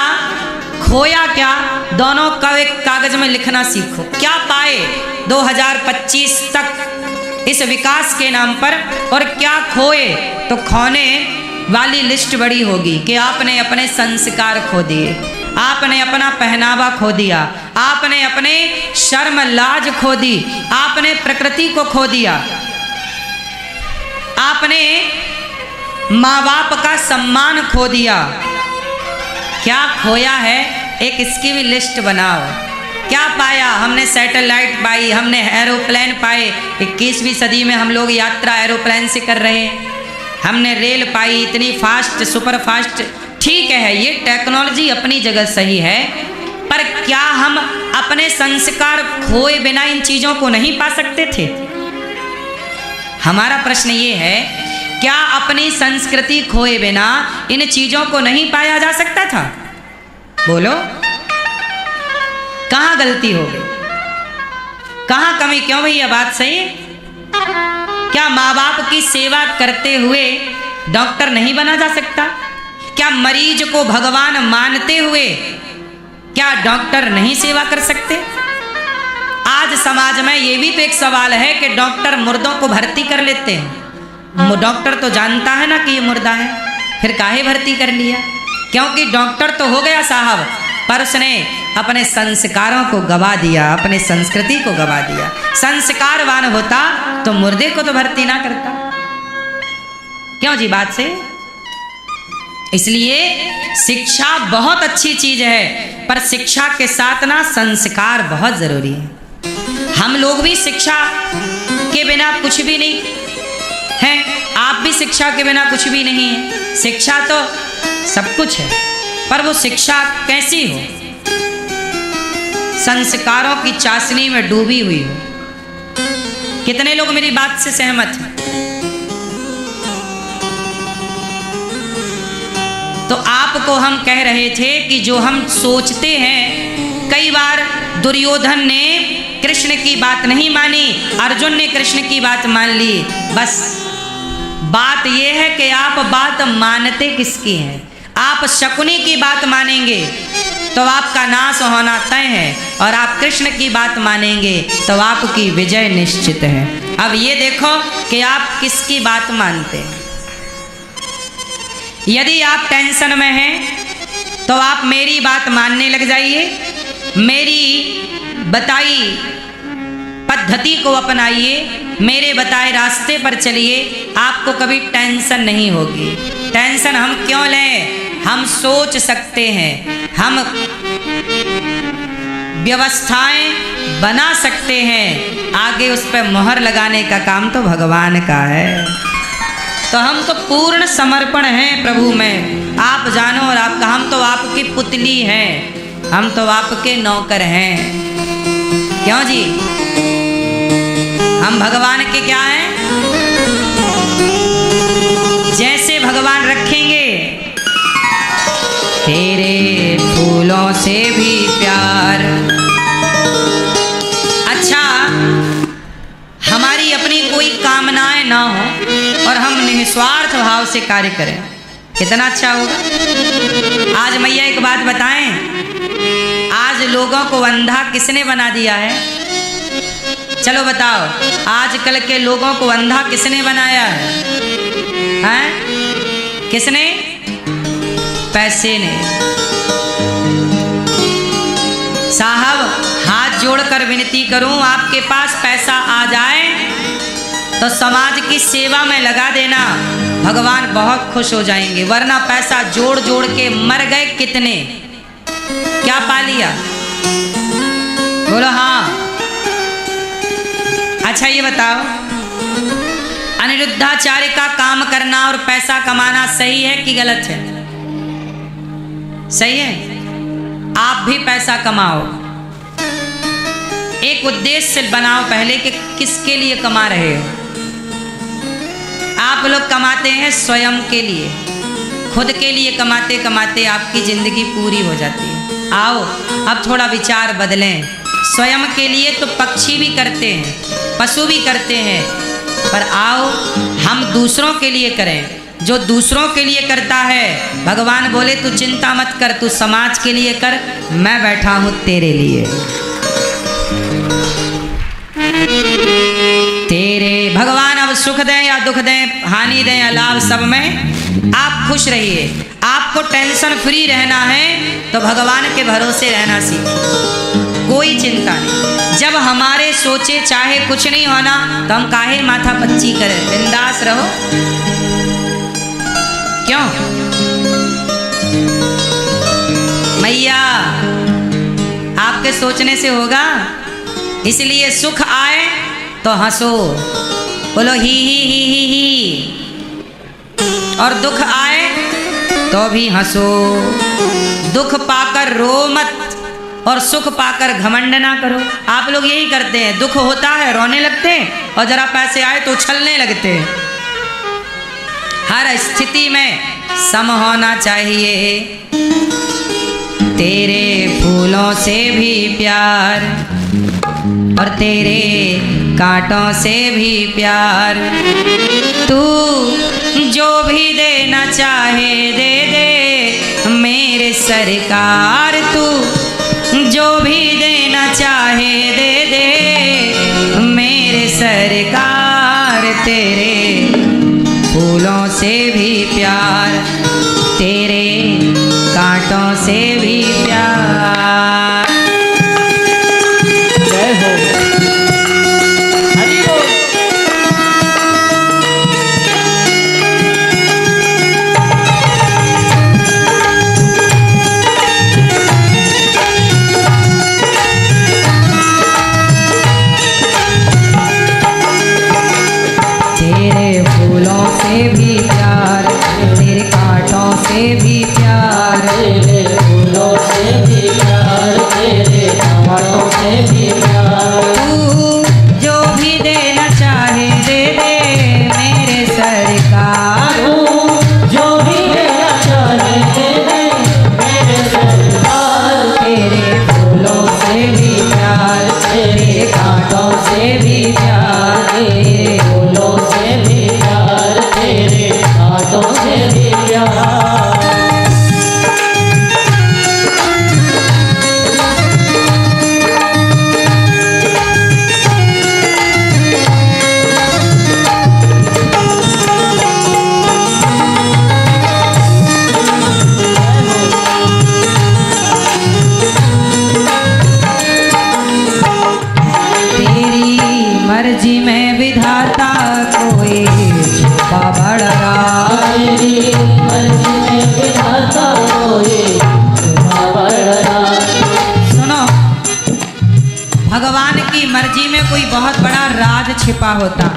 खोया क्या, दोनों का एक कागज में लिखना सीखो। क्या पाए 2025 तक इस विकास के नाम पर, और क्या खोए, तो खोने वाली लिस्ट बड़ी होगी कि आपने अपने संस्कार खो दिए, आपने अपना पहनावा खो दिया, आपने अपने शर्म लाज खो दी, आपने प्रकृति को खो दिया, आपने माँ बाप का सम्मान खो दिया। क्या खोया है, एक इसकी भी लिस्ट बनाओ। क्या पाया? हमने सैटेलाइट पाई, हमने एरोप्लेन पाए, 21वीं सदी में हम लोग यात्रा एरोप्लेन से कर रहे हैं। हमने रेल पाई, इतनी फास्ट सुपर फास्ट ठीक है, ये टेक्नोलॉजी अपनी जगह सही है, पर क्या हम अपने संस्कार खोए बिना इन चीजों को नहीं पा सकते थे? हमारा प्रश्न ये है, क्या अपनी संस्कृति खोए बिना इन चीजों को नहीं पाया जा सकता था? बोलो, कहां गलती हो गई, कहां कमी? क्यों भैया, बात सही है? क्या माँ बाप की सेवा करते हुए डॉक्टर नहीं बना जा सकता? क्या मरीज को भगवान मानते हुए क्या डॉक्टर नहीं सेवा कर सकते? आज समाज में ये भी तो एक सवाल है कि डॉक्टर मुर्दों को भर्ती कर लेते हैं। डॉक्टर तो जानता है ना कि ये मुर्दा है, फिर काहे भर्ती कर लिया? क्योंकि डॉक्टर तो हो गया साहब, पर उसने अपने संस्कारों को गवा दिया, अपने संस्कृति को गवा दिया। संस्कारवान होता तो मुर्दे को तो भर्ती ना करता। क्यों जी, बात से? इसलिए शिक्षा बहुत अच्छी चीज है, पर शिक्षा के साथ ना संस्कार बहुत जरूरी है। हम लोग भी शिक्षा के बिना कुछ भी नहीं है, आप भी शिक्षा के बिना कुछ भी नहीं है। शिक्षा तो सब कुछ है, पर वो शिक्षा कैसी हो? संस्कारों की चाशनी में डूबी हुई हो। कितने लोग मेरी बात से सहमत हैं? तो आपको हम कह रहे थे कि जो हम सोचते हैं, कई बार दुर्योधन ने कृष्ण की बात नहीं मानी, अर्जुन ने कृष्ण की बात मान ली। बस बात यह है कि आप बात मानते किसकी हैं। आप शकुनी की बात मानेंगे तो आपका नाश होना तय है, और आप कृष्ण की बात मानेंगे तो आपकी विजय निश्चित है। अब ये देखो कि आप किसकी बात मानते हैं। यदि आप टेंशन में हैं तो आप मेरी बात मानने लग जाइए, मेरी बताई पद्धति को अपनाइए, मेरे बताए रास्ते पर चलिए, आपको कभी टेंशन नहीं होगी। टेंशन हम क्यों लें? हम सोच सकते हैं, हम व्यवस्थाएं बना सकते हैं, आगे उस पर मोहर लगाने का काम तो भगवान का है। तो हम तो पूर्ण समर्पण हैं प्रभु में। आप जानो और आपका, हम तो आपकी पुतली हैं, हम तो आपके नौकर हैं। क्यों जी, हम भगवान के क्या हैं? जैसे भगवान रखेंगे, तेरे फूलों से भी प्यार। अच्छा, हमारी अपनी कोई कामनाएं ना हो और हम निस्वार्थ भाव से कार्य करें, कितना अच्छा होगा। आज मैया एक बात बताएं, आज लोगों को अंधा किसने बना दिया है? चलो बताओ, आजकल के लोगों को अंधा किसने बनाया है? हैं? किसने? पैसे ने। साहब, हाथ जोड़कर विनती करूं, आपके पास पैसा आ जाए तो समाज की सेवा में लगा देना, भगवान बहुत खुश हो जाएंगे। वरना पैसा जोड़ जोड़ के मर गए कितने, क्या पा लिया? बोलो हाँ। अच्छा ये बताओ, अनिरुद्धाचार्य का काम करना और पैसा कमाना सही है कि गलत है? सही है। आप भी पैसा कमाओ, एक उद्देश्य बनाओ पहले कि किसके लिए कमा रहे हो। आप लोग कमाते हैं स्वयं के लिए, खुद के लिए कमाते कमाते आपकी जिंदगी पूरी हो जाती है। आओ अब थोड़ा विचार बदलें। स्वयं के लिए तो पक्षी भी करते हैं, पशु भी करते हैं, पर आओ हम दूसरों के लिए करें। जो दूसरों के लिए करता है, भगवान बोले तू चिंता मत कर, तू समाज के लिए कर, मैं बैठा हूं तेरे लिए। तेरे भगवान अब सुख दें या दुख दें, हानि दें या लाभ, सब में आप खुश रहिए। आपको टेंशन फ्री रहना है तो भगवान के भरोसे रहना सीखो, कोई चिंता नहीं। जब हमारे सोचे चाहे कुछ नहीं होना तो हम काहे माथा पच्ची करें, बिंदास रहो। क्यों मैया, आपके सोचने से होगा, इसलिए सुख आए तो हंसो, बोलो ही, और दुख आए तो भी हंसो। दुख पाकर रो मत और सुख पाकर घमंड ना करो। आप लोग यही करते हैं, दुख होता है रोने लगते हैं और जरा पैसे आए तो उछलने लगते हैं। हर स्थिति में सम होना चाहिए। तेरे फूलों से भी प्यार और तेरे कांटों से भी प्यार। तू जो भी देना चाहे दे दे मेरे सरकार। तू जो भी देना चाहे दे दे मेरे सरकार। तेरे फूलों से भी प्यार, तेरे कांटों से भी प्यार। जय हो हरि बोल। तेरे फूलों से भी प्यार, तेरे कांटों से भी प्यार। तेरे फूलों से भी प्यार, तेरे कांटों से भी प्यार। तू जो भी देना चाहे दे दे मेरे सरकार। तू जो भी देना चाहे दे दे मेरे सरकार। तेरे फूलों से भी प्यार, तेरे कांटों से भी प्यार। तेरे फूलों से भी प्यार, तेरे कांटों से भी प्यार। तेरी मर्जी में विधाता कोई छुपा बढ़ रहा। तेरी मर्जी में विधाता कोई छुपा बढ़ रहा। सुनो, भगवान की मर्जी में कोई बहुत बड़ा राज छिपा होता।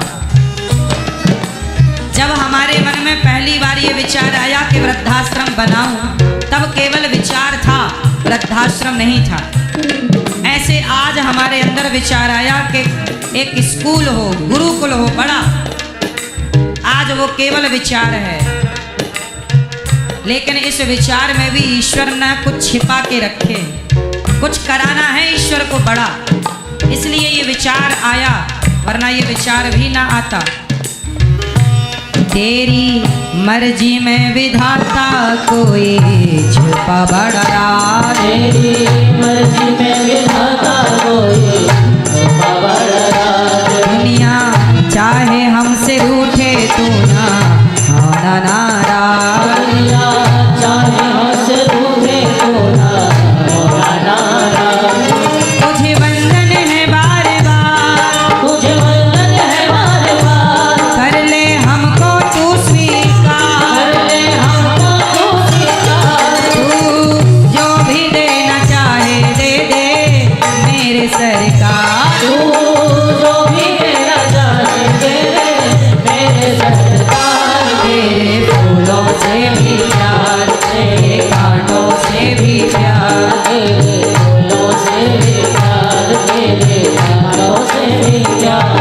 जब हमारे मन में पहली बार ये विचार आया कि वृद्धाश्रम बनाऊं, तब केवल विचार था, वृद्धाश्रम नहीं था। ऐसे आज हमारे अंदर विचार आया कि एक स्कूल हो, गुरुकुल हो बड़ा। आज वो केवल विचार है, लेकिन इस विचार में भी ईश्वर ने कुछ छिपा के रखे। कुछ कराना है ईश्वर को बड़ा, इसलिए ये विचार आया, वरना ये विचार भी ना आता। तेरी मर्जी में विधाता कोई छुपा बड़ा राज। तेरी मर्जी में विधाता कोई छुपा बढ़ रहा। दुनिया चाहे हमसे रूठे तू ना होना नाराज। दुनिया चाहे हमसे रूठे तो ना होना नाराज। तुझे वंदन है बार बार, तुझे वंदन है बार बार। कर ले हमको तू स्वीकार। कर ले हमको तू स्वीकार। तू जो भी देना चाहे दे दे मेरे सरकार। तू जो भी देना चाहे दे दे मेरे सरकार। तेरे फूलों से भी प्यार, तेरे कांटों से भी प्यार। तेरे फूलों से भी प्यार, तेरे कांटों से भी प्यार।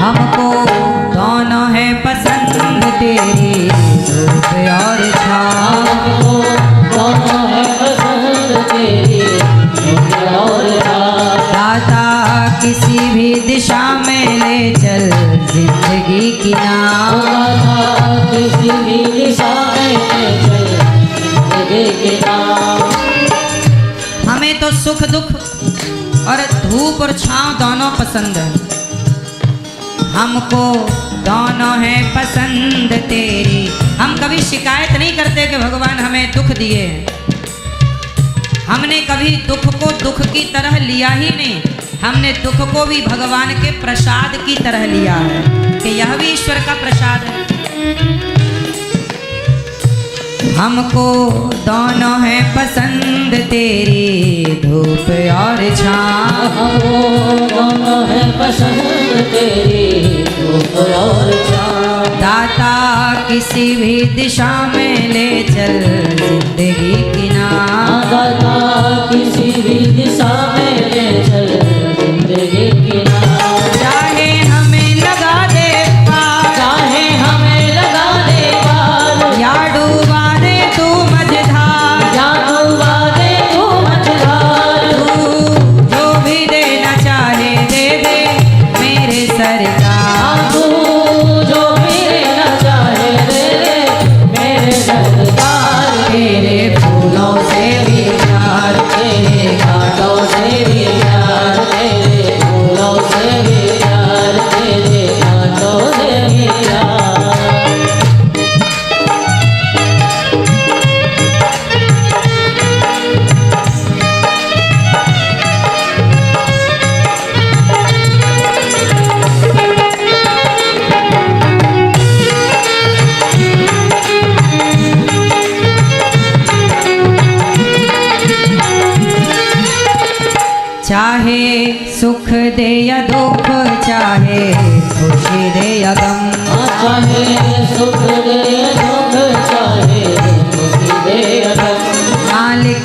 हमको दोनों है पसंद तेरी धूप और छाँव। हमको दोनों है पसंद तेरी धूप और छाँव। दाता किसी भी दिशा में ले चल जिंदगी की नाव। दाता किसी भी दिशा में ले चल जिंदगी के नाम। हमें तो सुख दुख और धूप और छाँव दोनों पसंद है। हमको दोनों है पसंद तेरी। हम कभी शिकायत नहीं करते कि भगवान हमें दुख दिए हैं। हमने कभी दुख को दुख की तरह लिया ही नहीं, हमने दुख को भी भगवान के प्रसाद की तरह लिया है कि यह भी ईश्वर का प्रसाद है। हमको दोनों है पसंद तेरी धूप और छाँव, हमको दोनों है पसंद तेरी धूप और छाँव। दाता किसी भी दिशा में ले चल जिंदगी की नाव, दाता किसी भी दिशा में ले चल जिंदगी की नाव। चाहे हमें लगा दे पार, चाहे हमें लगा दे पार, या डूबा दे तू मझधार, या डूबा दे तू मझधार। तू जो भी देना चाहे दे दे मेरे सरकार, तू जो भी देना चाहे दे दे मेरे सरकार। तेरे फूलों से भी प्यार, तेरे घाटों से भी प्यार, तेरे फूलों से भी प्यार, तेरे घाटों से भी प्यार। चाहे सुख दे या दुख, चाहे खुशी दे या गम, चाहे सुख दे दुख, चाहे खुशी दे गम। मालिक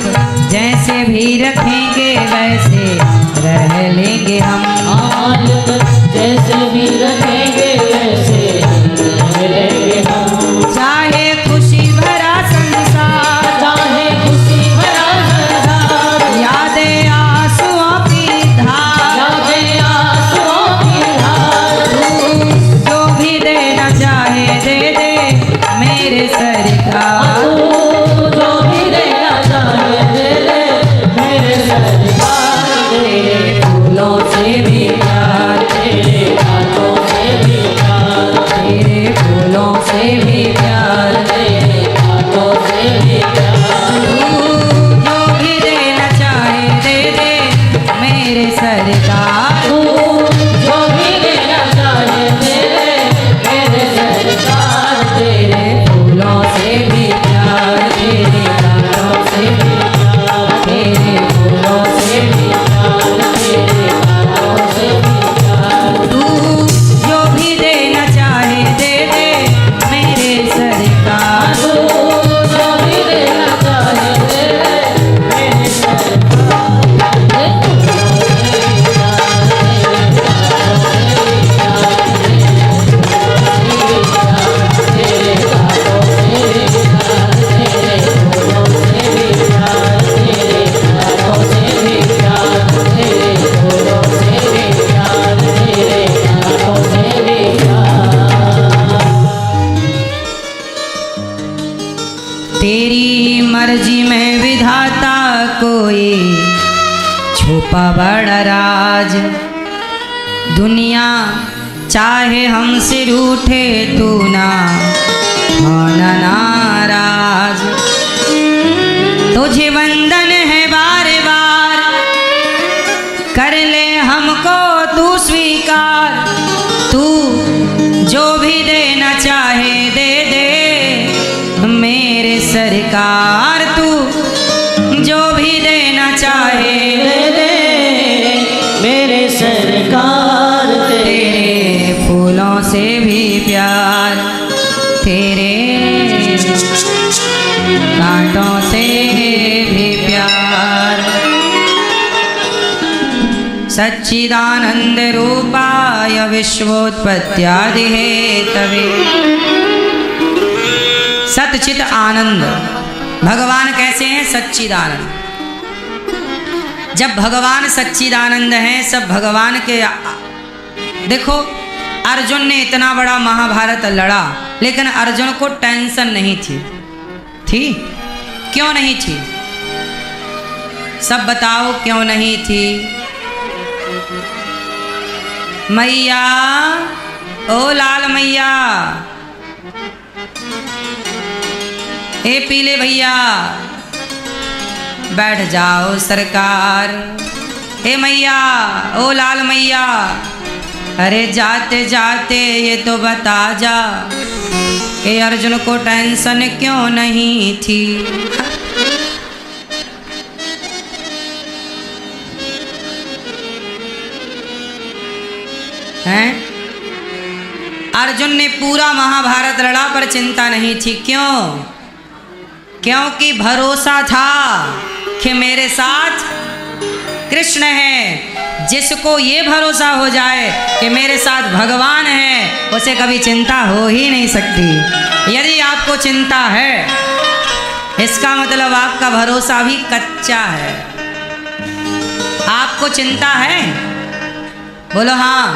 जैसे भी रखेंगे वैसे रह लेंगे हम, मालिक जैसे भी रखेंगे वैसे मिलेंगे हम। चाहे खुशी भरा संसार, चाहे खुशी भरा संसार, यादें आंसुओं की धार, यादें आंसुओं की धार। तू जो भी देना चाहे दे दे मेरे सरकार, तू जो भी देना चाहे दे दे मेरे सरकार। तेरे फूलों से भी प्यार, तेरे घाटों से भी प्यार, तेरे फूलों से भी प्यार, तेरे घाटों से भी प्यार। तू जो भी देना चाहे दे दे मेरे सरकार, तू जो भी देना चाहे दे दे मेरे सरकार। तेरे फूलों से भी प्यार, तेरे घाटों से भी प्यार, तेरे फूलों से भी प्यार, तेरे घाटों से भी प्यार। तू जो भी देना चाहे दे दे मेरे सरकार, तू जो भी देना चाहे दे दे मेरे सरकार। तेरी मर्जी में विधाता कोई छुपा बड़ा राज, दुनिया चाहे हमसे रूठे तू ना होना नाराज, तुझे वंदन है बार बार, कर ले हमको तू स्वीकार, तू जो भी देना चाहे दे दे मेरे सरकार, तू जो भी देना चाहे दे दे मेरे सरकार। तेरे फूलों से भी प्यार, तेरे कांटों से भी प्यार, सच्चिदानंद रूपाय विश्वोत्पत्त्यादि हेतवे। सतचित आनंद भगवान कैसे हैं? सच्चिदानंद। जब भगवान सच्चिदानंद हैं, सब भगवान के देखो, अर्जुन ने इतना बड़ा महाभारत लड़ा, लेकिन अर्जुन को टेंशन नहीं थी। थी? क्यों नहीं थी? सब बताओ क्यों नहीं थी? मैया, ओ लाल मैया, ए पीले भैया, बैठ जाओ सरकार। हे मैया, ओ लाल मैया, अरे जाते जाते ये तो बता जा कि अर्जुन को टेंशन क्यों नहीं थी। हैं? अर्जुन ने पूरा महाभारत लड़ा पर चिंता नहीं थी। क्यों? क्योंकि भरोसा था कि मेरे साथ कृष्ण है। जिसको ये भरोसा हो जाए कि मेरे साथ भगवान है, उसे कभी चिंता हो ही नहीं सकती। यदि आपको चिंता है, इसका मतलब आपका भरोसा भी कच्चा है। आपको चिंता है? बोलो हाँ।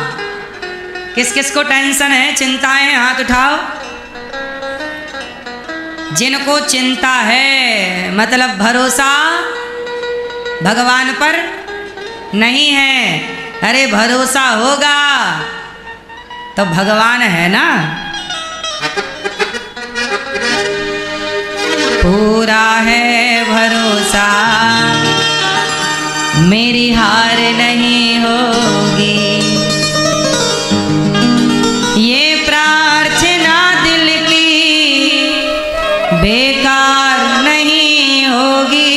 किस किस को टेंशन है, चिंताएं हैं? हाथ उठाओ। जिनको चिंता है मतलब भरोसा भगवान पर नहीं है। अरे भरोसा होगा तो भगवान है ना। पूरा है भरोसा मेरी हार नहीं होगी। ये प्रार्थना दिल की बेकार नहीं होगी।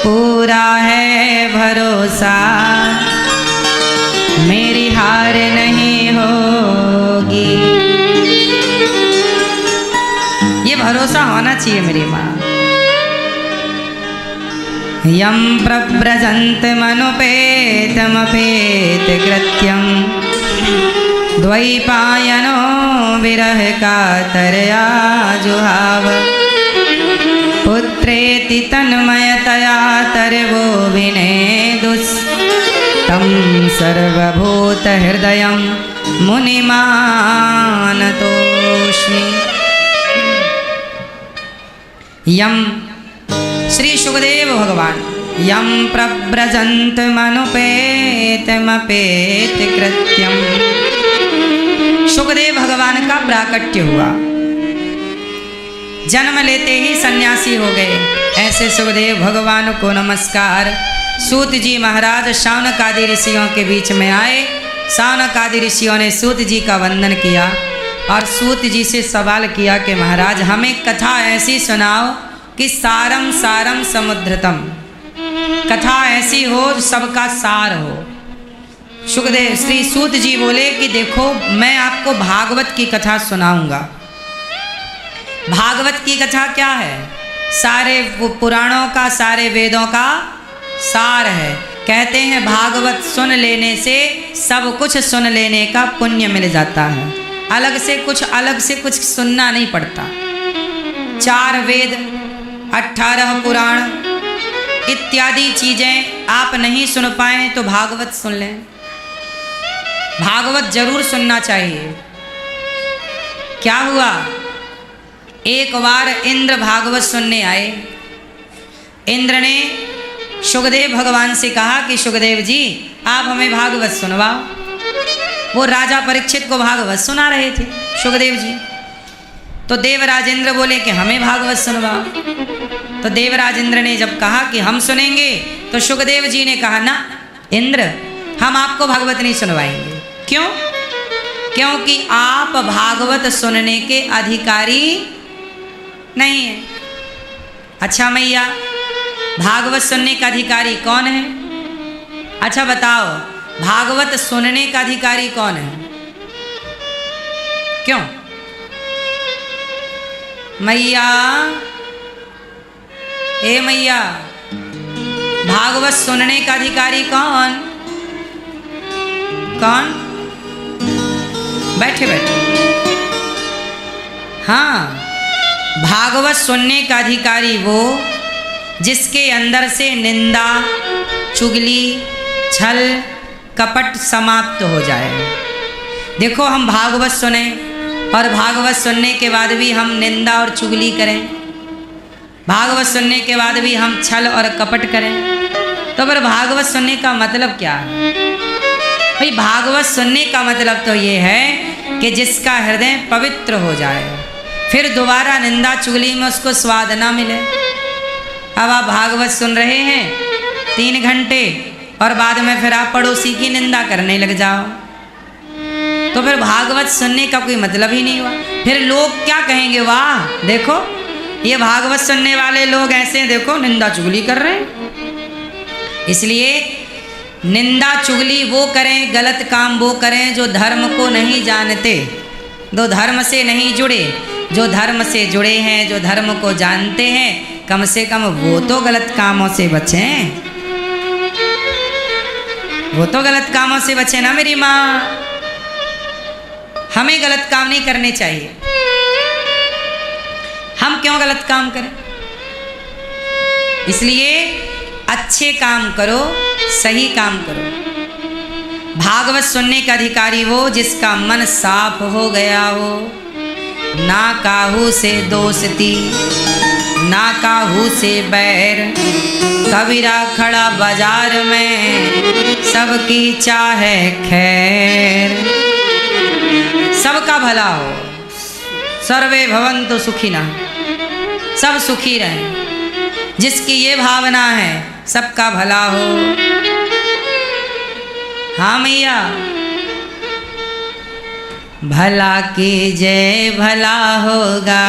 पूरा है भरोसा मेरी हार नहीं होगी। ये भरोसा होना चाहिए मेरी माँ। यम प्रव्रजन्त मनुपेतमपेत कृत्यम द्वैपायनो विरह कातरया जुहाव। पुत्रेति तन्मयतया तरवो विनेदुस्तं सर्वभूतहृदयं मुनिमानतोऽस्मि। यम श्री सुखदेव भगवान यम प्रव्रजन्त मनुपेतमपेत कृत्यम। सुखदेव भगवान का प्राकट्य हुआ, जन्म लेते ही सन्यासी हो गए। ऐसे सुखदेव भगवान को नमस्कार। सूत जी महाराज शौनक आदि ऋषियों के बीच में आए। शौनक आदि ऋषियों ने सूत जी का वंदन किया और सूत जी से सवाल किया कि महाराज हमें कथा ऐसी सुनाओ कि सारम सारम समुद्रतम, कथा ऐसी हो जो सबका सार हो। सुखदेव श्री सूत जी बोले कि देखो मैं आपको भागवत की कथा सुनाऊंगा। भागवत की कथा क्या है? सारे पुराणों का, सारे वेदों का सार है। कहते हैं भागवत सुन लेने से सब कुछ सुन लेने का पुण्य मिल जाता है। अलग से कुछ सुनना नहीं पड़ता। 4 वेद, 18 पुराण इत्यादि चीजें आप नहीं सुन पाए तो भागवत सुन लें। भागवत जरूर सुनना चाहिए। क्या हुआ? एक बार इंद्र भागवत सुनने आए। इंद्र ने सुखदेव भगवान से कहा कि सुखदेव जी आप हमें भागवत सुनवाओ। वो राजा परीक्षित को भागवत सुना रहे थे सुखदेव जी। तो देवराज इंद्र बोले कि हमें भागवत सुनवाओ। तो देवराज इंद्र ने जब कहा कि हम सुनेंगे तो सुखदेव जी ने कहा ना इंद्र, हम आपको भागवत नहीं सुनवाएंगे। क्यों? क्योंकि आप भागवत सुनने के अधिकारी नहीं है। अच्छा मैया, भागवत सुनने का अधिकारी कौन है? अच्छा बताओ, भागवत सुनने का अधिकारी कौन है? क्यों? मैया, ए मैया, भागवत सुनने का अधिकारी कौन? कौन? बैठे बैठे। हाँ, भागवत सुनने का अधिकारी वो जिसके अंदर से निंदा, चुगली, छल, कपट समाप्त हो जाए। देखो हम भागवत सुने और भागवत सुनने के बाद भी हम निंदा और चुगली करें, भागवत सुनने के बाद भी हम छल और कपट करें, तो फिर भागवत सुनने का मतलब क्या है? भाई भागवत सुनने का मतलब तो ये है कि जिसका हृदय पवित्र हो जाए, फिर दोबारा निंदा चुगली में उसको स्वाद ना मिले। अब आप भागवत सुन रहे हैं 3 घंटे और बाद में फिर आप पड़ोसी की निंदा करने लग जाओ, तो फिर भागवत सुनने का कोई मतलब ही नहीं हुआ। फिर लोग क्या कहेंगे, वाह देखो ये भागवत सुनने वाले लोग ऐसे देखो निंदा चुगली कर रहे हैं। इसलिए निंदा चुगली वो करें, गलत काम वो करें जो धर्म को नहीं जानते, जो धर्म से नहीं जुड़े। जो धर्म से जुड़े हैं, जो धर्म को जानते हैं, कम से कम वो तो गलत कामों से बचें, वो तो गलत कामों से बचें ना मेरी माँ। हमें गलत काम नहीं करने चाहिए। हम क्यों गलत काम करें? इसलिए अच्छे काम करो, सही काम करो। भागवत सुनने का अधिकारी वो जिसका मन साफ हो गया हो, ना काहू से दोस्ती ना काहू से बैर। कबीरा खड़ा बाजार में सबकी चाहे खैर। सबका भला हो, सर्वे भवन्तु सुखिनः, सब सुखी रहें। जिसकी ये भावना है सबका भला हो। हाँ मैया, भला कीजिए भला होगा,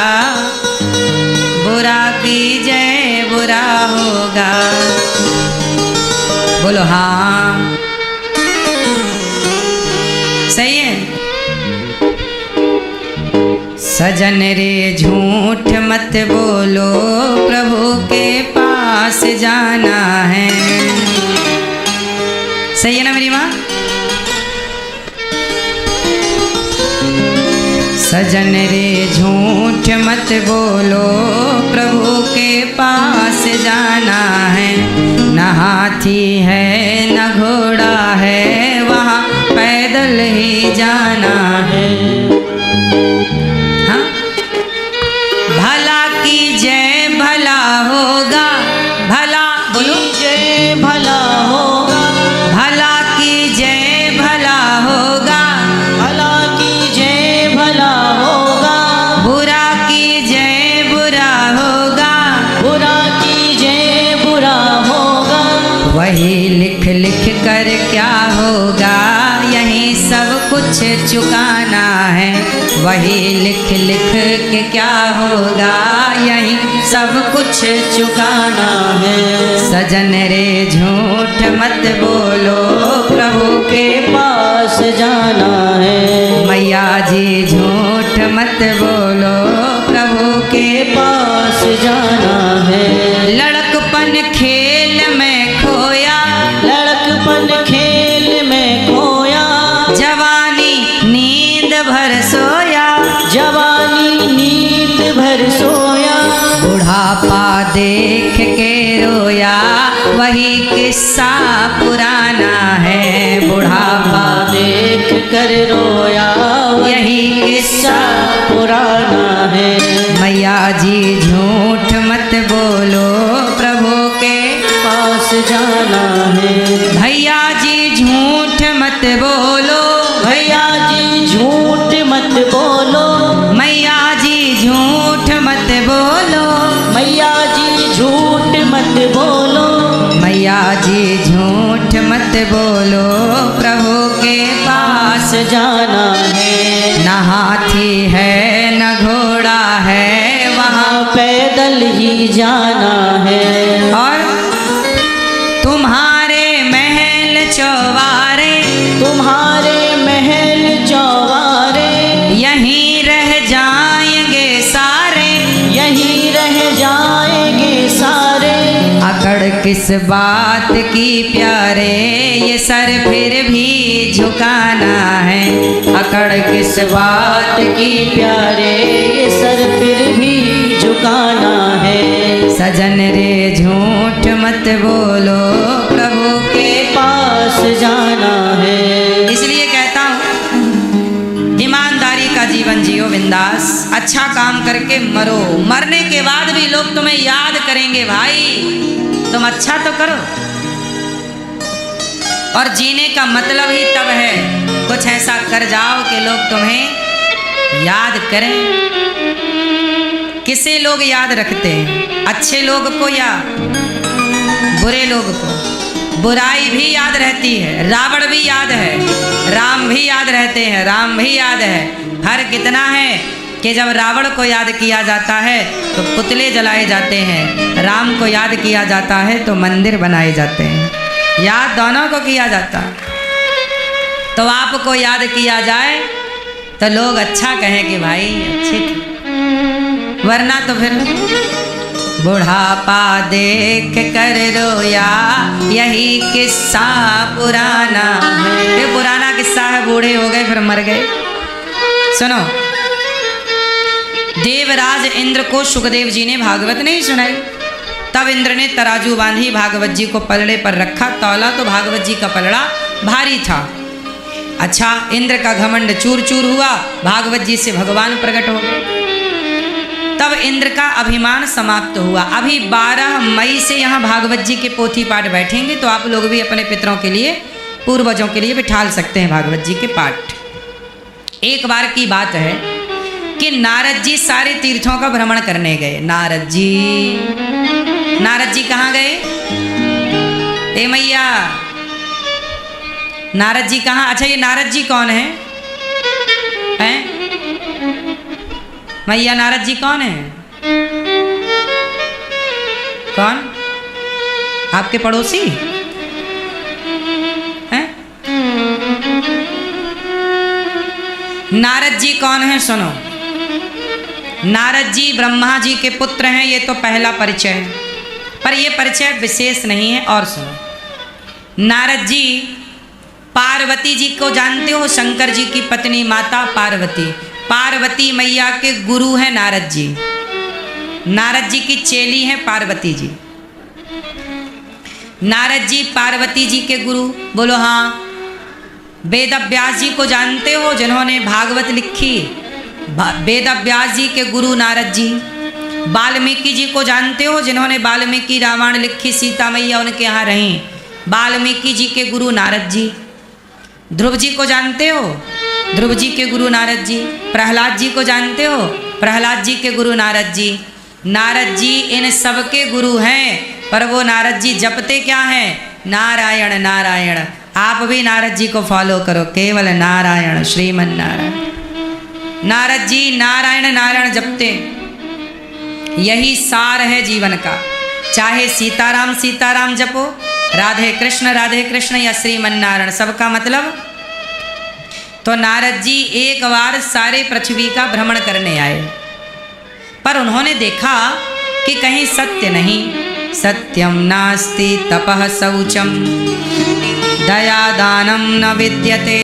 बुरा कीजिए बुरा होगा। बोलो हाँ, सही है। सजन रे झूठ मत बोलो, प्रभु के पास जाना है। सही है ना मेरी माँ? सजन रे झूठ मत बोलो, प्रभु के पास जाना है। न हाथी है न घोड़ा है, वहाँ पैदल ही जाना है। हाँ, भला कीजिए भला होगा, भला बोलो कीजिए भला होगा, भला कीजिए भला होगा, भला कीजिए भला होगा, बुरा कीजिए बुरा होगा, बुरा कीजिए बुरा होगा। वही लिख लिख कर क्या होगा, यही सब कुछ चुकाना है। वही लिख लिख के क्या होगा, यही सब कुछ चुकाना है। सजन रे झूठ मत बोलो, प्रभु के पास जाना है। मैया जी झूठ मत बोलो, प्रभु के पास जाना है। लड़कपन खेल में खोया, लड़कपन खेल में खोया, जवानी नींद भर सोया, जवानी नींद भर सोया। बुढ़ापा देख के रोया, वही किस्सा पुराना है। बुढ़ापा देख कर रोया, यही किस्सा पुराना है। मैया जी झूठ मत बोलो, प्रभु के पास जाना है। भैया जी झूठ मत बोलो, भैया जी झूठ मत बोलो, मैया जी झूठ मत बोलो, मैया जी झूठ मत बोलो, मैया जी झूठ मत बोलो, प्रभु के पास जाना है। न हाथी है न घोड़ा है, वहाँ पैदल ही जाना है। और तुम्हारे महल चौबारे, तुम्हारे महल चौबारे, यहीं रह जाएंगे सारे, यहीं रह जाएंगे सारे। अकड़ किस बात की प्यारे, ये सर फिर भी झुकाना है। अकड़ किस बात की प्यारे, ये सर फिर भी झुकाना है। सजन रे झूठ मत बोलो, प्रभु के पास जाना है। इसलिए कहता हूँ ईमानदारी का जीवन जियो बिंदास, अच्छा काम करके मरो। मरने के बाद भी लोग तुम्हें याद करेंगे भाई, तुम अच्छा तो करो। और जीने का मतलब ही तब है कुछ ऐसा कर जाओ कि लोग तुम्हें याद करें। किसे लोग याद रखते हैं, अच्छे लोग को या बुरे लोग को? बुराई भी याद रहती है, रावण भी याद है, राम भी याद रहते हैं, राम भी याद है। फर्क कितना है कि जब रावण को याद किया जाता है तो पुतले जलाए जाते हैं, राम को याद किया जाता है तो मंदिर बनाए जाते हैं। याद दोनों को किया जाता है। तो आपको याद किया जाए तो लोग अच्छा कहें कि भाई अच्छे थे, वरना तो फिर बुढ़ापा देख कर रोया यही किस्सा पुराना है। ये पुराना किस्सा है, बूढ़े हो गए फिर मर गए। सुनो, देवराज इंद्र को सुखदेव जी ने भागवत नहीं सुनाई, तब इंद्र ने तराजू बांधी, भागवत जी को पलड़े पर रखा, तौला तो भागवत जी का पलड़ा भारी था। अच्छा, इंद्र का घमंड चूर चूर हुआ, भागवत जी से भगवान प्रकट हो गए, तब इंद्र का अभिमान समाप्त हुआ। अभी 12 मई से यहाँ भागवत जी के पोथी पाठ बैठेंगे, तो आप लोग भी अपने पितरों के लिए, पूर्वजों के लिए बिठाल सकते हैं भागवत जी के पाठ। एक बार की बात है कि नारद जी सारे तीर्थों का भ्रमण करने गए। नारद जी कहाँ गए? ए मैया, नारद जी कहाँ? अच्छा, ये नारद जी कौन है? हैं? मैया, नारद जी कौन है? कौन? आपके पड़ोसी हैं? नारद जी कौन है? सुनो, नारद जी ब्रह्मा जी के पुत्र हैं, ये तो पहला परिचय है, पर ये परिचय विशेष नहीं है। और सुनो, नारद जी पार्वती जी को जानते हो? शंकर जी की पत्नी माता पार्वती, पार्वती मैया के गुरु हैं नारद जी। नारद जी की चेली हैं पार्वती जी। नारद जी पार्वती जी के गुरु, बोलो हाँ। वेद व्यास जी को जानते हो, जिन्होंने भागवत लिखी? वेद व्यास जी के गुरु नारद जी। वाल्मीकि जी को जानते हो, जिन्होंने वाल्मीकि रामायण लिखी, सीता मैया उनके यहाँ रहीं, वाल्मीकि जी के गुरु नारद जी। ध्रुव जी को जानते हो? ध्रुव जी के गुरु नारद जी। प्रहलाद जी को जानते हो? प्रहलाद जी के गुरु नारद जी। नारद जी इन सबके गुरु हैं, पर वो नारद जी जपते क्या हैं? नारायण नारायण। आप भी नारद जी को फॉलो करो, केवल नारायण, श्रीमन नारायण। नारद जी नारायण नारायण जपते, यही सार है जीवन का। चाहे सीताराम सीताराम जपो, राधे कृष्ण या श्रीमन नारायण, सबका मतलब। तो नारद जी एक बार सारे पृथ्वी का भ्रमण करने आए, पर उन्होंने देखा कि कहीं सत्य नहीं। सत्यम नास्ति तपः शौचम दया दानम न विद्यते।